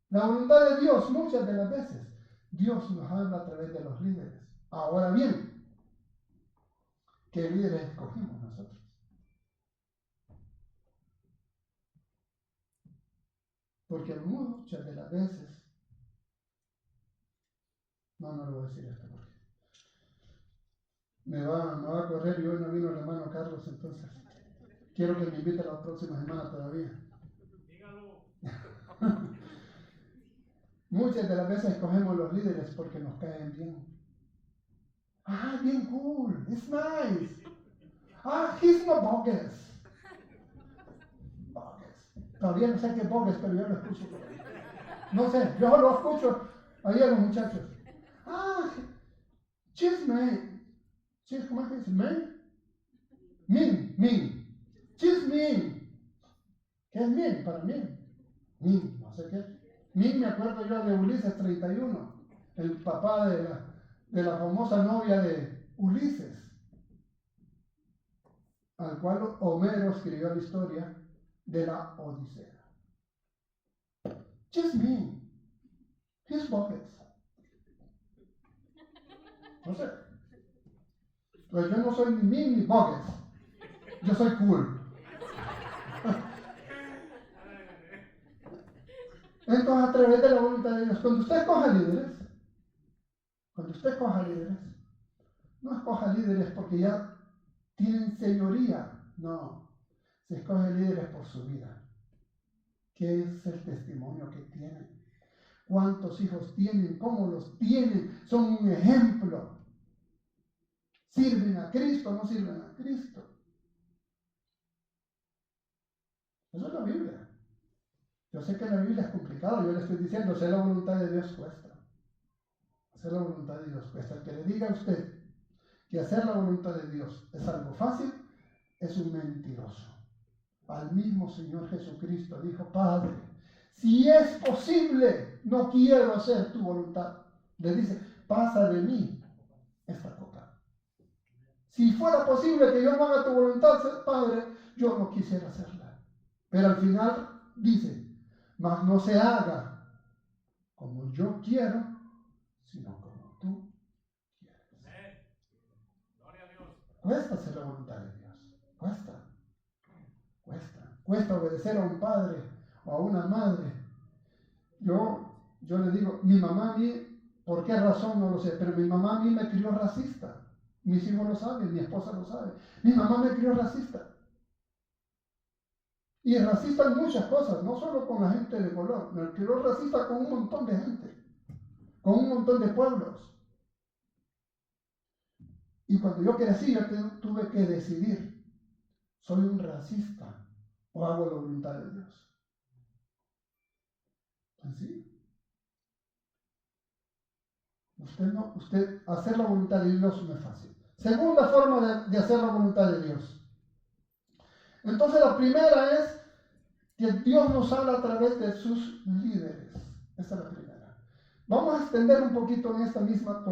La voluntad de Dios, muchas de las veces, Dios nos habla a través de los líderes. Ahora bien, ¿qué líderes escogimos nosotros? Porque muchas de las veces, no lo voy a decir esto porque me va a correr y hoy no vino el hermano Carlos, entonces quiero que me invite la próxima semana todavía. Dígalo. Muchas de las veces escogemos los líderes porque nos caen bien. Ah, bien cool, it's nice. Ah, he's no bogus. Bogus. Todavía no sé qué es bogus, pero yo lo escucho. No sé, yo lo escucho ahí a los muchachos. Ah, chisme. ¿Cómo es que dice? Min. Chisme. ¿Qué es min para mí? Min, no sé qué. Min, me acuerdo yo de Ulises 31, el papá de la famosa novia de Ulises, al cual Homero escribió la historia de la Odisea. Just me. His pockets. No sé. Pues yo no soy ni me ni pockets. Yo soy cool. Entonces, a través de la voluntad de Dios, cuando usted escoja líderes, no escoja líderes porque ya tienen señoría. No. Se escoge líderes por su vida. ¿Qué es el testimonio que tienen? ¿Cuántos hijos tienen? ¿Cómo los tienen? Son un ejemplo. ¿Sirven a Cristo o no sirven a Cristo? Eso es la Biblia. Yo sé que la Biblia es complicada. Yo le estoy diciendo, hacer la voluntad de Dios cuesta. Hacer la voluntad de Dios cuesta. El que le diga a usted que hacer la voluntad de Dios es algo fácil, es un mentiroso. Al mismo Señor Jesucristo dijo, Padre, si es posible, no quiero hacer tu voluntad. Le dice, pasa de mí esta copa. Si fuera posible que yo no haga tu voluntad, Padre, yo no quisiera hacerla. Pero al final dice, mas no se haga como yo quiero, sino como tú quieres. Gloria a Dios. Cuesta hacer la voluntad de Dios. Cuesta obedecer a un padre o a una madre. Yo le digo, mi mamá a mí, ¿por qué razón? No lo sé, pero mi mamá a mí me crió racista. Mis hijos lo saben, mi esposa lo sabe. Mi mamá me crió racista. Y racista en muchas cosas, no solo con la gente de color. Me crió racista con un montón de gente, con un montón de pueblos. Y cuando yo crecí, yo tuve que decidir, ¿soy un racista o hago la voluntad de Dios? ¿Así? Usted hacer la voluntad de Dios no es fácil. Segunda forma de hacer la voluntad de Dios. Entonces la primera es que Dios nos habla a través de sus líderes. Esa es la primera. Vamos a extender un poquito en esta misma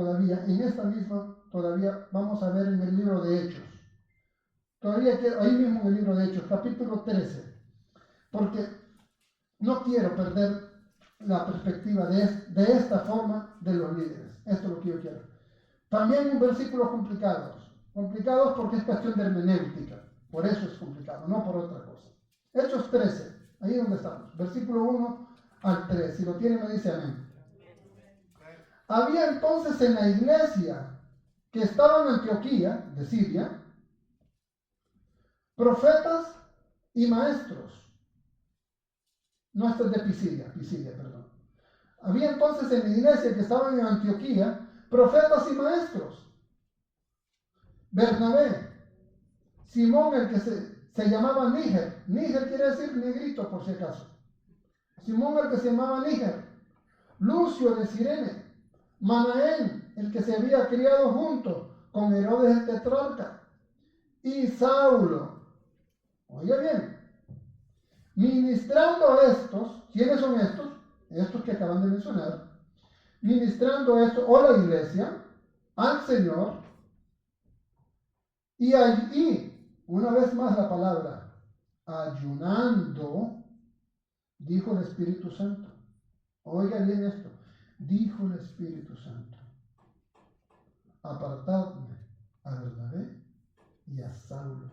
todavía vamos a ver en el libro de Hechos. Ahí mismo en el libro de Hechos, capítulo 13. Porque no quiero perder la perspectiva de esta forma de los líderes. Esto es lo que yo quiero. También un versículo complicados porque es cuestión de hermenéutica, por eso es complicado, no por otra cosa. Hechos 13, ahí donde estamos, versículo 1 al 3, si lo tienen me dice amén. Había entonces en la iglesia que estaba en Antioquía, de Siria, profetas y maestros. No, esto es de Pisidia, perdón. Había entonces en la iglesia que estaba en Antioquía profetas y maestros. Bernabé, Simón, el que se llamaba Níger quiere decir negrito por si acaso. Simón, el que se llamaba Níger, Lucio de Cirene, Manaén, el que se había criado junto con Herodes el tetrarca, y Saulo. Oiga bien, ministrando estos, ¿quiénes son estos? Estos que acaban de mencionar. Ministrando esto, o la iglesia, al Señor, y allí, una vez más la palabra, ayunando, dijo el Espíritu Santo. Oiga bien esto, dijo el Espíritu Santo, apartadme a Bernabé y a Saulo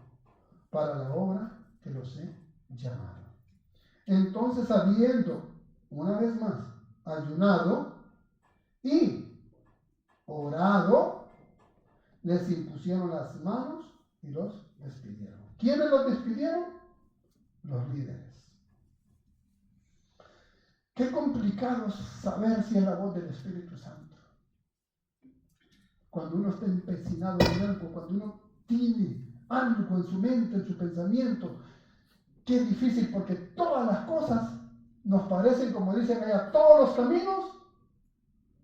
para la obra que los he llamado. Entonces, habiendo, una vez más, ayunado y orado, les impusieron las manos y los despidieron. ¿Quiénes los despidieron? Los líderes. Qué complicado saber si es la voz del Espíritu Santo. Cuando uno está empecinado en algo, cuando uno tiene algo en su mente, en su pensamiento, qué difícil, porque todas las cosas nos parecen, como dicen allá, todos los caminos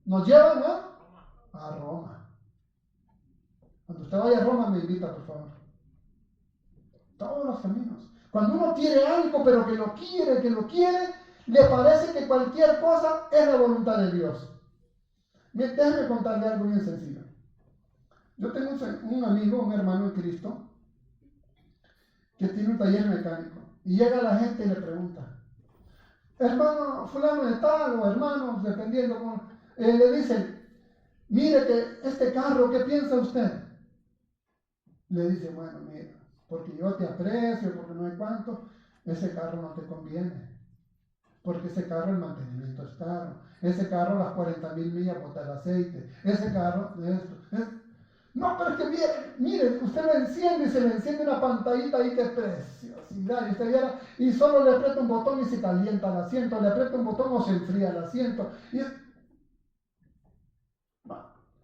nos llevan a Roma. Cuando usted vaya a Roma, me invita, por favor. Todos los caminos. Cuando uno quiere algo, pero que lo quiere, le parece que cualquier cosa es la voluntad de Dios. Déjeme contarle algo bien sencillo. Yo tengo un amigo, un hermano en Cristo, que tiene un taller mecánico. Y llega la gente y le pregunta, hermano fulano de tal, o hermanos, dependiendo cómo, le dicen, mire que este carro, ¿qué piensa usted? Le dice, bueno, mira, porque yo te aprecio, porque no hay cuánto, ese carro no te conviene. Porque ese carro el mantenimiento es caro. Ese carro las 40,000 millas bota el aceite. Ese carro, esto. No, pero es que mire, usted lo enciende y se le enciende una pantallita ahí que preciosidad. Y usted viera, y solo le aprieta un botón y se calienta el asiento. Le aprieta un botón o se enfría el asiento.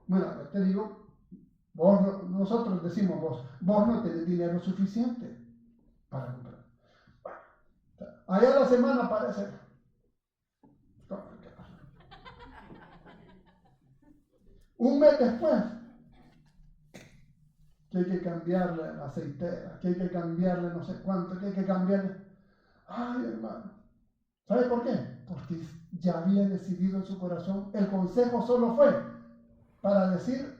Bueno, yo te digo, nosotros decimos vos no tenés dinero suficiente para comprar. Bueno, allá a la semana aparece. Un mes después, que hay que cambiarle la aceitera, que hay que cambiarle no sé cuánto, que hay que cambiarle. Ay, hermano, ¿sabe por qué? Porque ya había decidido en su corazón. El consejo solo fue para decir,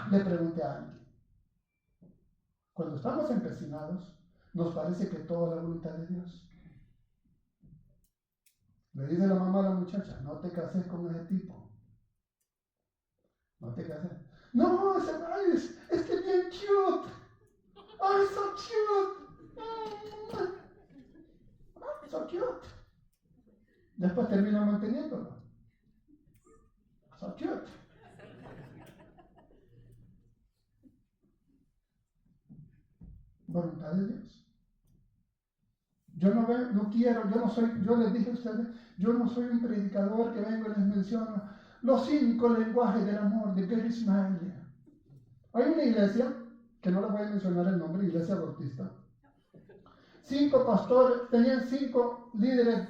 le pregunté a alguien. Cuando estamos empecinados, nos parece que todo es la voluntad de Dios. Le dice la mamá a la muchacha, no te cases con ese tipo. No te cases. No, es que es bien cute. ¡Ay, so cute! So cute. Después termina manteniéndolo. So cute. Voluntad de Dios. Yo les dije a ustedes, yo no soy un predicador que vengo y les menciona los 5 lenguajes del amor de Gary Smiley. Hay una iglesia, que no les voy a mencionar el nombre, iglesia bautista. 5 pastores, tenían 5 líderes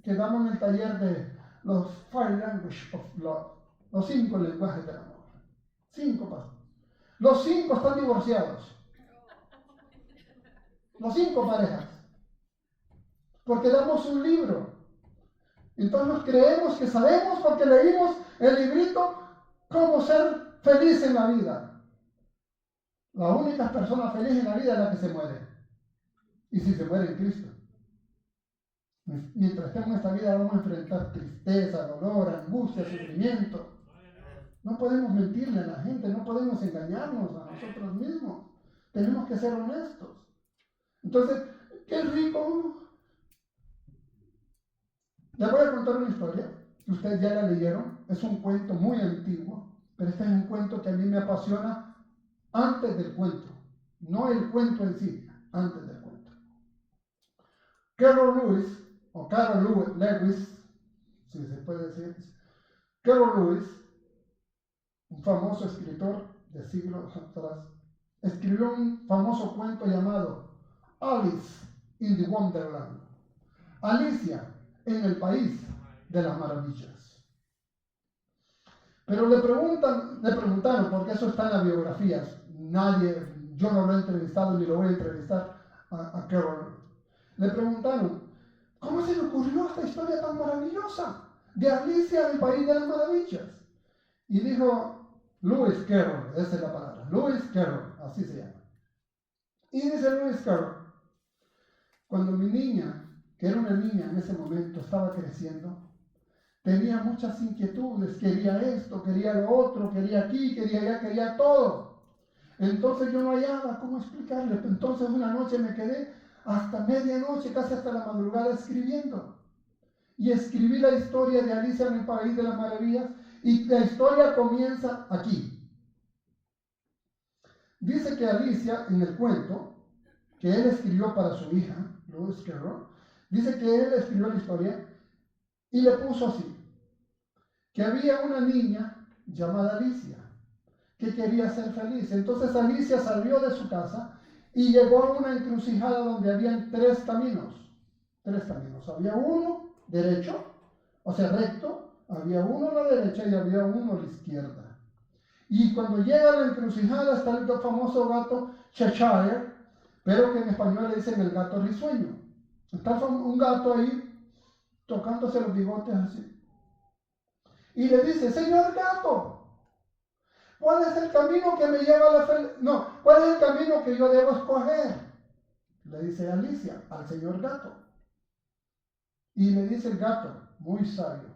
que daban el taller de los 5 languages of love, los 5 lenguajes del amor. 5 pastores. Los 5 están divorciados. Los 5 parejas. Porque damos un libro. Entonces creemos que sabemos porque leímos el librito cómo ser feliz en la vida. La única persona feliz en la vida es la que se muere. Y si se muere en Cristo. Mientras estemos en esta vida vamos a enfrentar tristeza, dolor, angustia, sufrimiento. No podemos mentirle a la gente, no podemos engañarnos a nosotros mismos. Tenemos que ser honestos. Entonces, qué rico. Les voy a contar una historia que ustedes ya la leyeron. Es un cuento muy antiguo, pero este es un cuento que a mí me apasiona antes del cuento. No el cuento en sí, antes del cuento. Carol Lewis, si se puede decir, Carol Lewis, un famoso escritor de siglos atrás, escribió un famoso cuento llamado Alice in the Wonderland. Alicia en el país de las maravillas. Pero le preguntaron, porque eso está en las biografías. Yo no lo he entrevistado ni lo voy a entrevistar a Carol. Le preguntaron, ¿cómo se le ocurrió esta historia tan maravillosa de Alicia en el País de las Maravillas? Y dijo, Lewis Carroll, esa es la palabra, Lewis Carroll, así se llama. Y dice Lewis Carroll, cuando mi niña, que era una niña en ese momento, estaba creciendo, tenía muchas inquietudes, quería esto, quería lo otro, quería aquí, quería allá, quería todo. Entonces yo no hallaba cómo explicarle. Entonces una noche me quedé hasta medianoche, casi hasta la madrugada escribiendo. Y escribí la historia de Alicia en el País de las Maravillas, y la historia comienza aquí. Dice que Alicia, en el cuento que él escribió para su hija, Lewis Carroll, dice que él escribió la historia y le puso así, que había una niña llamada Alicia que quería ser feliz. Entonces Alicia salió de su casa y llegó a una encrucijada donde habían tres caminos. Había uno derecho, o sea, recto, había uno a la derecha y había uno a la izquierda. Y cuando llega a la encrucijada está el famoso gato Cheshire, pero que en español le dicen el gato risueño. Está un gato ahí tocándose los bigotes así. Y le dice, señor gato, ¿cuál es el camino que me lleva a la felicidad? No, ¿cuál es el camino que yo debo escoger? Le dice Alicia al señor gato. Y le dice el gato, muy sabio,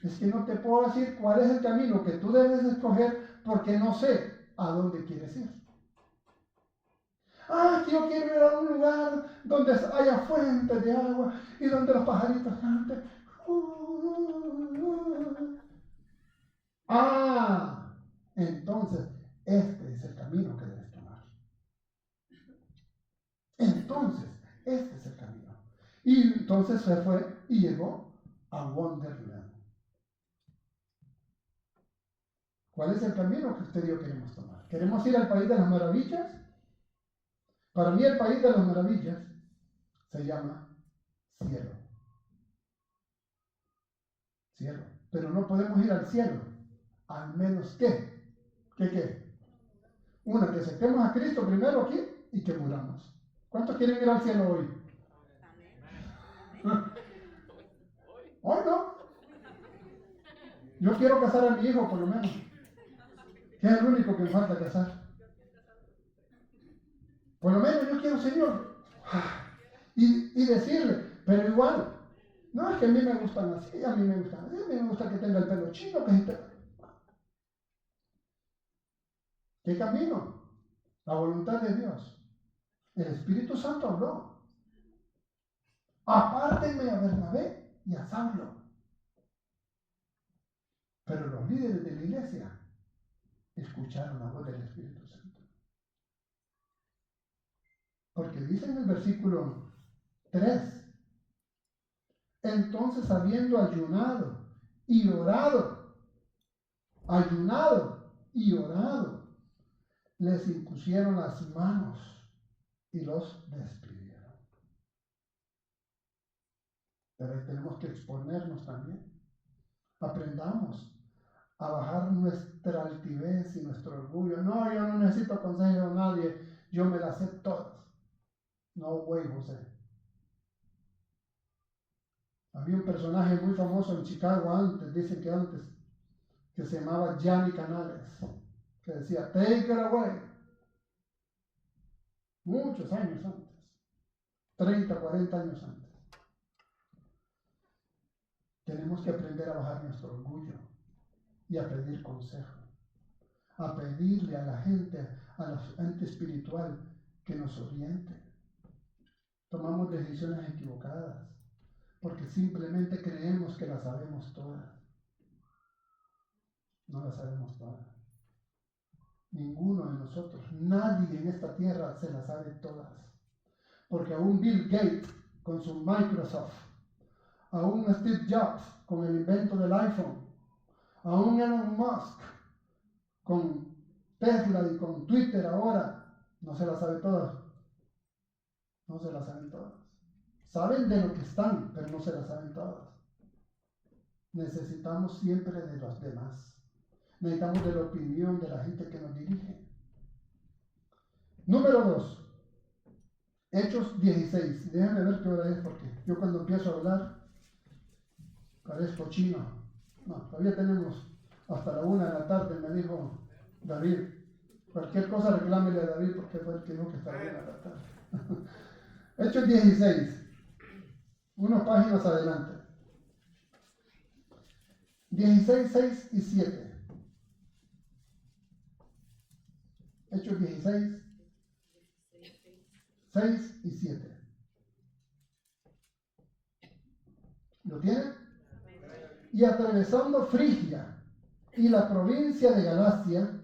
es que no te puedo decir cuál es el camino que tú debes escoger porque no sé a dónde quieres ir. Que yo quiero ir a un lugar donde haya fuentes de agua y donde los pajaritos canten. Entonces, este es el camino que debes tomar. Entonces, este es el camino. Y entonces se fue y llegó a Wonderland. ¿Cuál es el camino que usted y yo queremos tomar? ¿Queremos ir al País de las Maravillas? Para mí el País de las Maravillas se llama cielo. Cielo. Pero no podemos ir al cielo, al menos que, ¿qué? Una, que aceptemos a Cristo primero aquí y que muramos. ¿Cuántos quieren ir al cielo hoy? Hoy no. Yo quiero casar a mi hijo por lo menos, que es el único que me falta casar. Por lo menos yo quiero, Señor. Y decirle, pero igual, no es que a mí me gustan así, a mí me gusta que tenga el pelo chino, ¿Qué camino? La voluntad de Dios. El Espíritu Santo habló. Apártenme a Bernabé y a Saulo. Pero los líderes de la iglesia escucharon la voz del Espíritu Santo. Porque dice en el versículo 3, entonces habiendo ayunado y orado, les impusieron las manos y los despidieron. Pero ahí tenemos que exponernos también. Aprendamos a bajar nuestra altivez y nuestro orgullo. No, yo no necesito consejo de nadie, yo me las sé todas. No, güey, José. Había un personaje muy famoso en Chicago antes, dicen que antes, que se llamaba Gianni Canales, que decía, take it away. Muchos años antes, 30, 40 años antes. Tenemos que aprender a bajar nuestro orgullo y a pedir consejo, a pedirle a la gente espiritual que nos oriente. Tomamos decisiones equivocadas porque simplemente creemos que las sabemos todas. No las sabemos todas. Ninguno de nosotros, nadie en esta tierra se las sabe todas. Porque aún Bill Gates con su Microsoft, aún Steve Jobs con el invento del iPhone, aún Elon Musk con Tesla y con Twitter ahora, no se las sabe todas. No se las saben todas. Saben de lo que están, pero no se las saben todas. necesitamos siempre de los demás. Necesitamos de la opinión de la gente que nos dirige. Número 2. Hechos 16. Déjenme ver qué hora es, porque yo cuando empiezo a hablar parezco chino. No, todavía tenemos hasta la 1 de la tarde, me dijo David. Cualquier cosa reclámele a David, porque fue el que dijo que estaba bien a la tarde. Hechos 16. Unas páginas adelante. 16, 6 y 7. Hechos 16, 6 y 7. ¿Lo tienen? Y atravesando Frigia y la provincia de Galacia,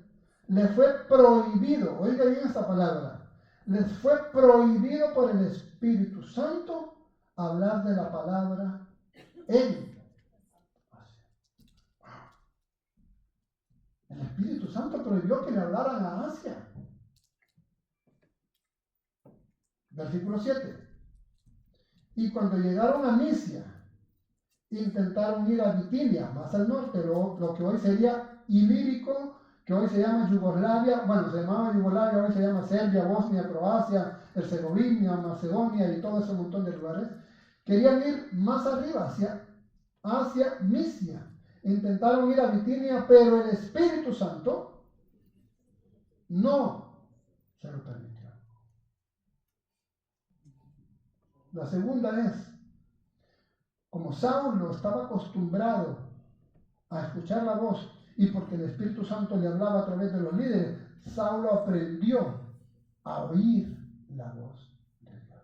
le fue prohibido, oiga bien esta palabra, les fue prohibido por el Espíritu Santo hablar de la palabra en Asia. El Espíritu Santo prohibió que le hablaran a Asia. Versículo 7. Y cuando llegaron a Misia, intentaron ir a Bitinia, más al norte, lo que hoy sería Ilírico, que hoy se llama Yugoslavia, bueno, se llamaba Yugoslavia, hoy se llama Serbia, Bosnia, Croacia, Herzegovina, Macedonia y todo ese montón de lugares. Querían ir más arriba, hacia Misia. Intentaron ir a Bitinia, pero el Espíritu Santo no se lo permitió. La segunda es, como Saulo estaba acostumbrado a escuchar la voz y porque el Espíritu Santo le hablaba a través de los líderes, Saulo aprendió a oír la voz de Dios.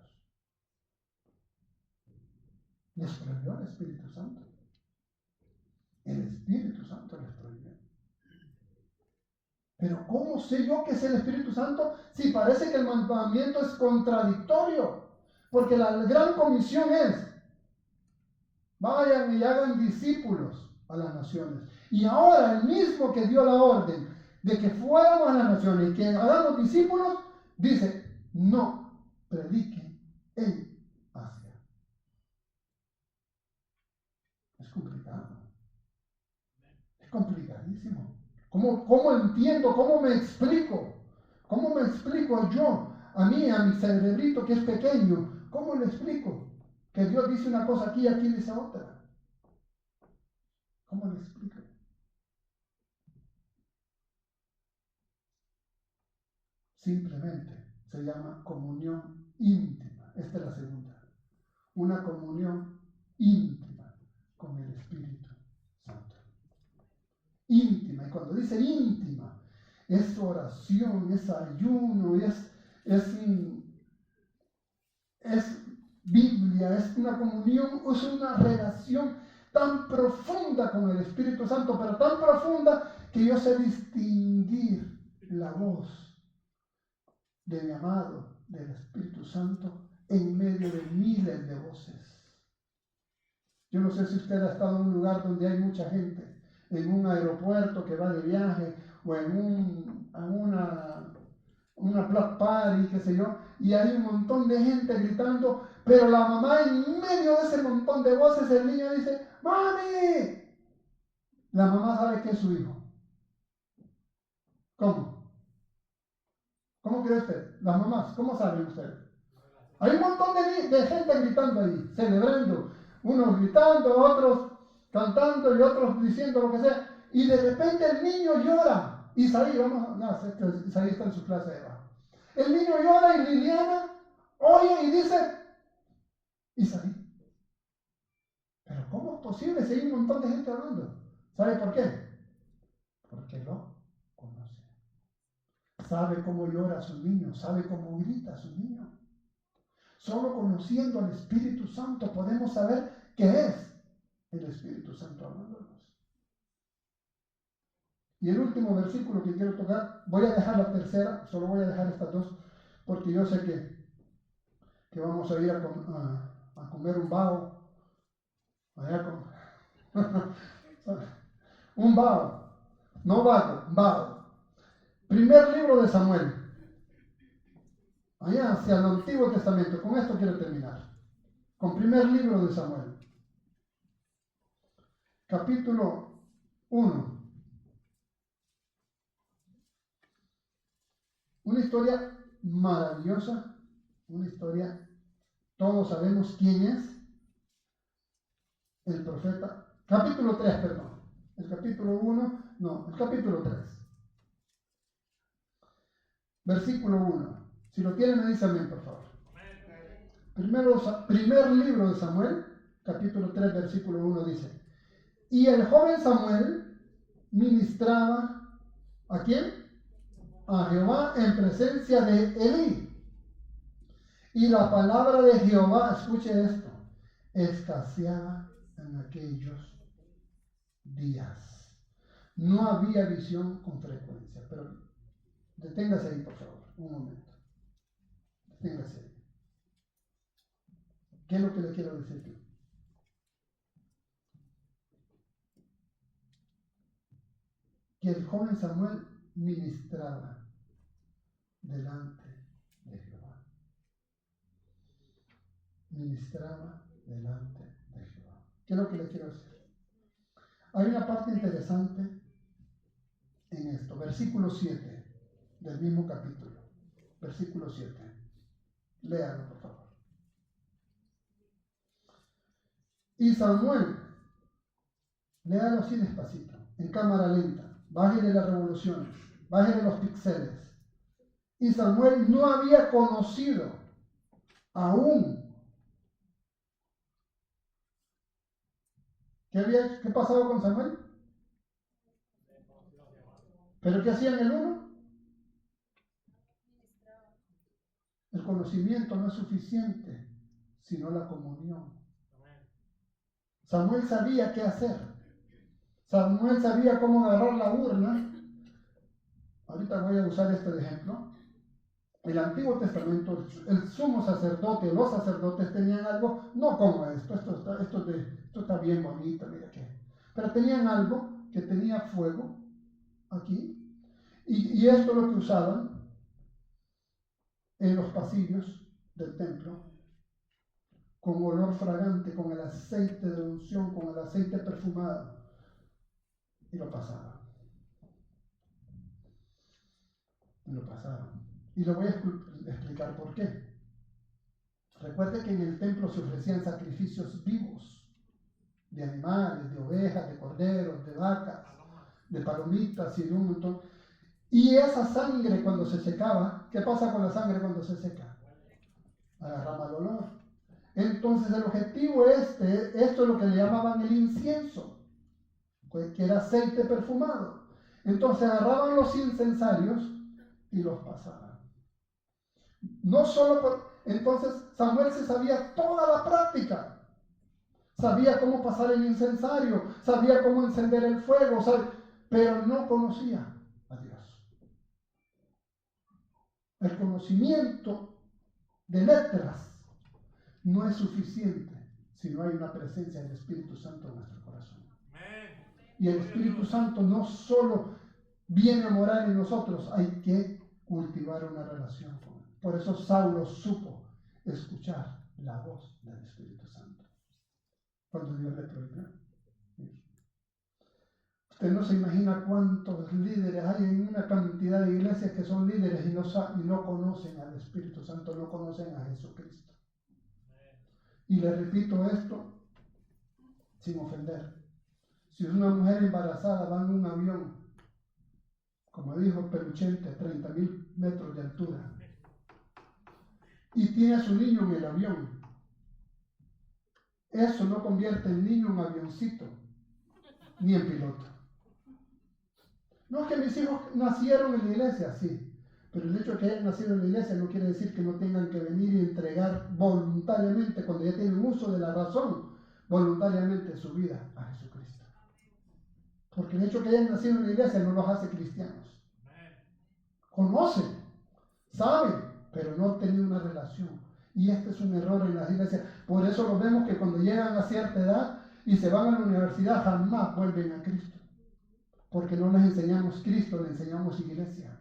Les prohibió el Espíritu Santo. El Espíritu Santo les prohibió. Pero ¿cómo sé yo que es el Espíritu Santo si parece que el mandamiento es contradictorio? Porque la gran comisión es: vayan y hagan discípulos a las naciones. Y ahora el mismo que dio la orden de que fuéramos a las naciones y que hagamos discípulos, dice: no prediquen en Asia. Es complicado. Es complicadísimo. ¿Cómo entiendo? ¿Cómo me explico? ¿Cómo me explico yo? A mí, a mi cerebrito que es pequeño, ¿cómo le explico? Que Dios dice una cosa aquí y aquí dice otra. ¿Cómo le explico? Simplemente se llama comunión íntima. Esta es la segunda. Una comunión íntima con el Espíritu Santo. Íntima. Y cuando dice íntima, es oración, es ayuno, es Biblia, es una comunión, es una relación tan profunda con el Espíritu Santo, pero tan profunda que yo sé distinguir la voz de mi amado, del Espíritu Santo, en medio de miles de voces. Yo no sé si usted ha estado en un lugar donde hay mucha gente, en un aeropuerto que va de viaje, o en una black party, qué sé yo, y hay un montón de gente gritando, pero la mamá en medio de ese montón de voces, el niño dice: ¡Mami! La mamá sabe que es su hijo. ¿Cómo? ¿Cómo cree usted? Las mamás, ¿cómo saben ustedes? Hay un montón de gente gritando ahí, celebrando. Unos gritando, otros cantando y otros diciendo lo que sea. Y de repente el niño llora. Isaí, Isaí está en su clase de bajo. El niño llora y Liliana oye y dice: Isaí. Pero ¿cómo es posible si hay un montón de gente hablando? ¿Sabe por qué? Porque lo conoce. Sabe cómo llora su niño, sabe cómo grita su niño. Solo conociendo al Espíritu Santo podemos saber qué es el Espíritu Santo hablándonos. Y el último versículo que quiero tocar, voy a dejar la tercera, solo voy a dejar estas dos, porque yo sé que vamos a ir a comer un bao, allá con un bao, no vago, bao. Primer libro de Samuel, allá hacia el Antiguo Testamento. Con esto quiero terminar, con primer libro de Samuel. capítulo 1. Una historia maravillosa, una historia, todos sabemos quién es el profeta. Capítulo 3, perdón. El capítulo 1, no, el capítulo 3. Versículo 1. Si lo tienen, me dice amén, por favor. Primer libro de Samuel, capítulo 3, versículo 1 dice: y el joven Samuel ministraba, ¿a quién? A Jehová en presencia de Elí. Y la palabra de Jehová, escuche esto, escaseaba en aquellos días. No había visión con frecuencia. Pero deténgase ahí, por favor, un momento. Deténgase ahí. ¿Qué es lo que le quiero decir aquí? Que el joven Samuel ministraba delante de Jehová. Ministraba delante de Jehová. ¿Qué es lo que le quiero decir? Hay una parte interesante en esto. Versículo 7 del mismo capítulo. Versículo 7. Léalo, por favor. Y Samuel, léalo así despacito, en cámara lenta. Bájale las revoluciones, bájale los píxeles. Y Samuel no había conocido aún. ¿Qué pasaba con Samuel? ¿Pero qué hacían el uno? El conocimiento no es suficiente, sino la comunión. Samuel sabía qué hacer. Samuel sabía cómo agarrar la urna. Ahorita voy a usar este de ejemplo. El Antiguo Testamento, el sumo sacerdote, los sacerdotes tenían algo, no como esto está bien bonito, mira qué. Pero tenían algo que tenía fuego aquí, y esto es lo que usaban en los pasillos del templo, con olor fragante, con el aceite de unción, con el aceite perfumado, y lo pasaban. Y lo pasaban. Y lo voy a explicar por qué. Recuerde que en el templo se ofrecían sacrificios vivos, de animales, de ovejas, de corderos, de vacas, de palomitas y de un montón. Y esa sangre cuando se secaba, ¿qué pasa con la sangre cuando se seca? Agarra mal olor. Entonces el objetivo esto es lo que le llamaban el incienso, que era aceite perfumado. Entonces agarraban los incensarios y los pasaban. No solo entonces Samuel se sabía toda la práctica. Sabía cómo pasar el incensario, sabía cómo encender el fuego, pero no conocía a Dios. El conocimiento de letras no es suficiente si no hay una presencia del Espíritu Santo en nuestro corazón. Y el Espíritu Santo no solo viene a morar en nosotros, hay que cultivar una relación con Él. Por eso Saulo supo escuchar la voz del Espíritu Santo cuando Dios le prohibió. Usted no se imagina cuántos líderes hay en una cantidad de iglesias que son líderes y no conocen al Espíritu Santo, no conocen a Jesucristo. Y le repito esto sin ofender. Si es una mujer embarazada, va en un avión, como dijo Peluchente, 30,000 metros de altura, y tiene a su niño en el avión, eso no convierte el niño en avioncito, ni en piloto. No es que mis hijos nacieron en la iglesia, sí, pero el hecho de que hayan nacido en la iglesia no quiere decir que no tengan que venir y entregar voluntariamente, cuando ya tienen uso de la razón, voluntariamente su vida a Jesucristo. Porque el hecho de que hayan nacido en la iglesia no los hace cristianos. Conocen, saben, pero no han tenido una relación. Y este es un error en las iglesias. Por eso lo vemos que cuando llegan a cierta edad y se van a la universidad, jamás vuelven a Cristo. Porque no les enseñamos Cristo, les enseñamos iglesia.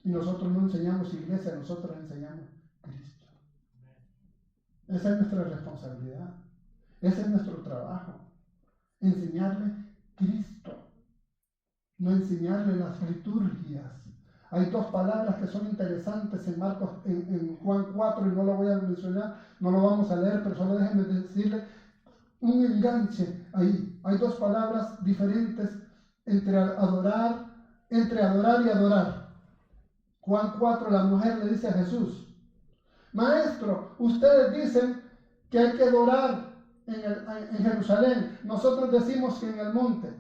Y nosotros no enseñamos iglesia, nosotros enseñamos Cristo. Esa es nuestra responsabilidad. Ese es nuestro trabajo. enseñarle Cristo, no enseñarle las liturgias. Hay dos palabras que son interesantes en Marcos, en Juan 4, y no lo voy a mencionar, no lo vamos a leer, pero solo déjenme decirle un enganche ahí. Hay dos palabras diferentes entre adorar y adorar. Juan 4, la mujer le dice a Jesús: Maestro, ustedes dicen que hay que adorar en Jerusalén. Nosotros decimos que en el monte,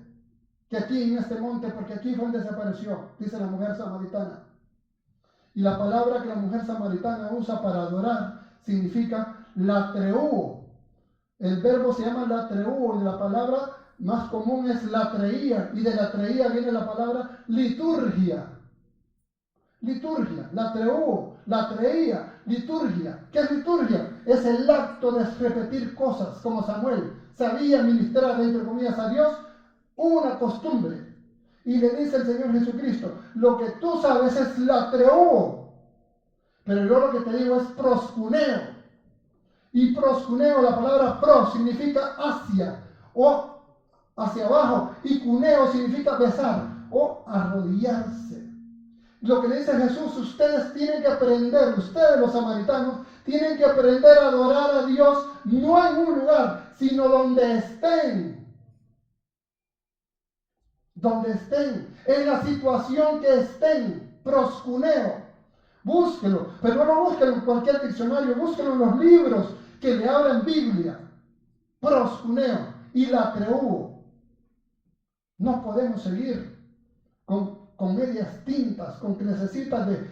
que aquí en este monte, porque aquí fue donde desapareció, dice la mujer samaritana. Y la palabra que la mujer samaritana usa para adorar significa latreuo. El verbo se llama latreuo y la palabra más común es latreía, y de latreía viene la palabra liturgia. Liturgia, latreuo, latreía, liturgia. ¿Qué es liturgia? Es el acto de repetir cosas, como Samuel sabía ministrar, entre comillas, a Dios, una costumbre. Y le dice el Señor Jesucristo: lo que tú sabes es latreuo, pero yo lo que te digo es proscuneo. Y proscuneo, la palabra pros significa hacia o hacia abajo, y cuneo significa besar o arrodillarse. Lo que le dice Jesús: ustedes tienen que aprender, ustedes los samaritanos, tienen que aprender a adorar a Dios no en un lugar, sino donde estén. Donde estén, en la situación que estén, proscuneo. Búsquelo, pero no búsquelo en cualquier diccionario, búsquelo en los libros que le hablan Biblia. Proscuneo y latreuo. No podemos seguir con medias tintas, con que necesitas de...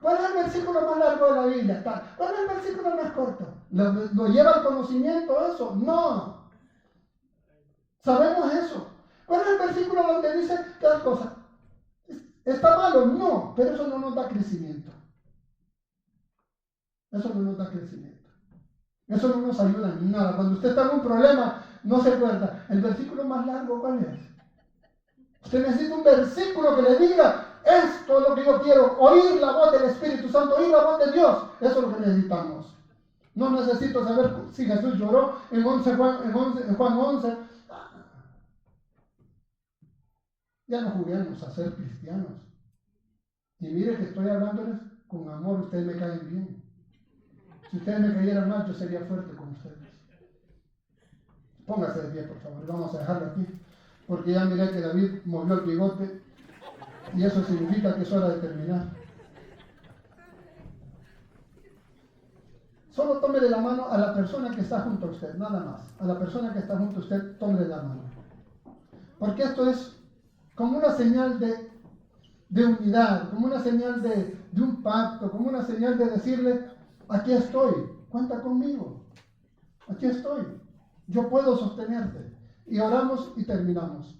¿Cuál es el versículo más largo de la Biblia? ¿Cuál es el versículo más corto? ¿Lo lleva al conocimiento eso? No. Sabemos eso. ¿Cuál es el versículo donde dice tal cosa? ¿Está malo? No, pero eso no nos da crecimiento. Eso no nos da crecimiento. Eso no nos ayuda en nada. Cuando usted está en un problema, no se acuerda. ¿El versículo más largo cuál es? Usted necesita un versículo que le diga: esto es lo que yo quiero, oír la voz del Espíritu Santo, oír la voz de Dios. Eso es lo que necesitamos. No necesito saber si Jesús lloró en Juan 11. Ya no juguemos a ser cristianos. Y mire que estoy hablándoles con amor, ustedes me caen bien. Si ustedes me cayeran mal, yo sería fuerte con ustedes. Póngase de pie, por favor, vamos a dejarlo aquí. Porque ya miré que David movió el bigote y eso significa que es hora de terminar. Solo tómele la mano a la persona que está junto a usted, nada más. A la persona que está junto a usted, tómele la mano. Porque esto es como una señal de unidad, como una señal de un pacto, como una señal de decirle: aquí estoy, cuenta conmigo, aquí estoy, yo puedo sostenerte. Y oramos y terminamos.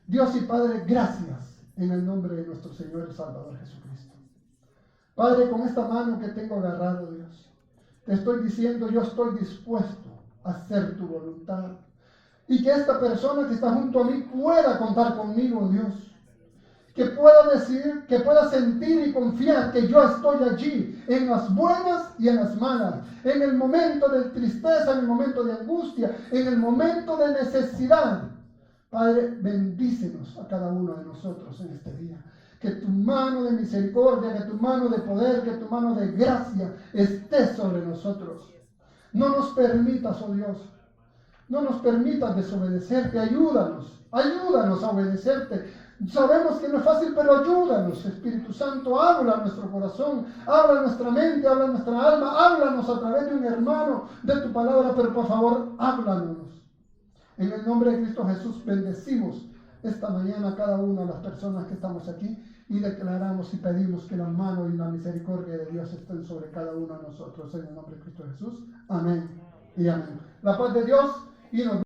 Dios y Padre, gracias en el nombre de nuestro Señor y Salvador Jesucristo. Padre, con esta mano que tengo agarrado, Dios, te estoy diciendo: yo estoy dispuesto a hacer tu voluntad. Y que esta persona que está junto a mí pueda contar conmigo, Dios. Que pueda decir, que pueda sentir y confiar que yo estoy allí, en las buenas y en las malas, en el momento de tristeza, en el momento de angustia, en el momento de necesidad. Padre, bendícenos a cada uno de nosotros en este día. Que tu mano de misericordia, que tu mano de poder, que tu mano de gracia esté sobre nosotros. No nos permitas, oh Dios, no nos permitas desobedecerte. Ayúdanos a obedecerte. Sabemos que no es fácil, pero ayúdanos, Espíritu Santo. Habla a nuestro corazón, habla a nuestra mente, habla a nuestra alma, háblanos a través de un hermano, de tu palabra, pero por favor, háblanos. En el nombre de Cristo Jesús, bendecimos esta mañana a cada una de las personas que estamos aquí y declaramos y pedimos que la mano y la misericordia de Dios estén sobre cada uno de nosotros. En el nombre de Cristo Jesús. Amén y amén. La paz de Dios y nos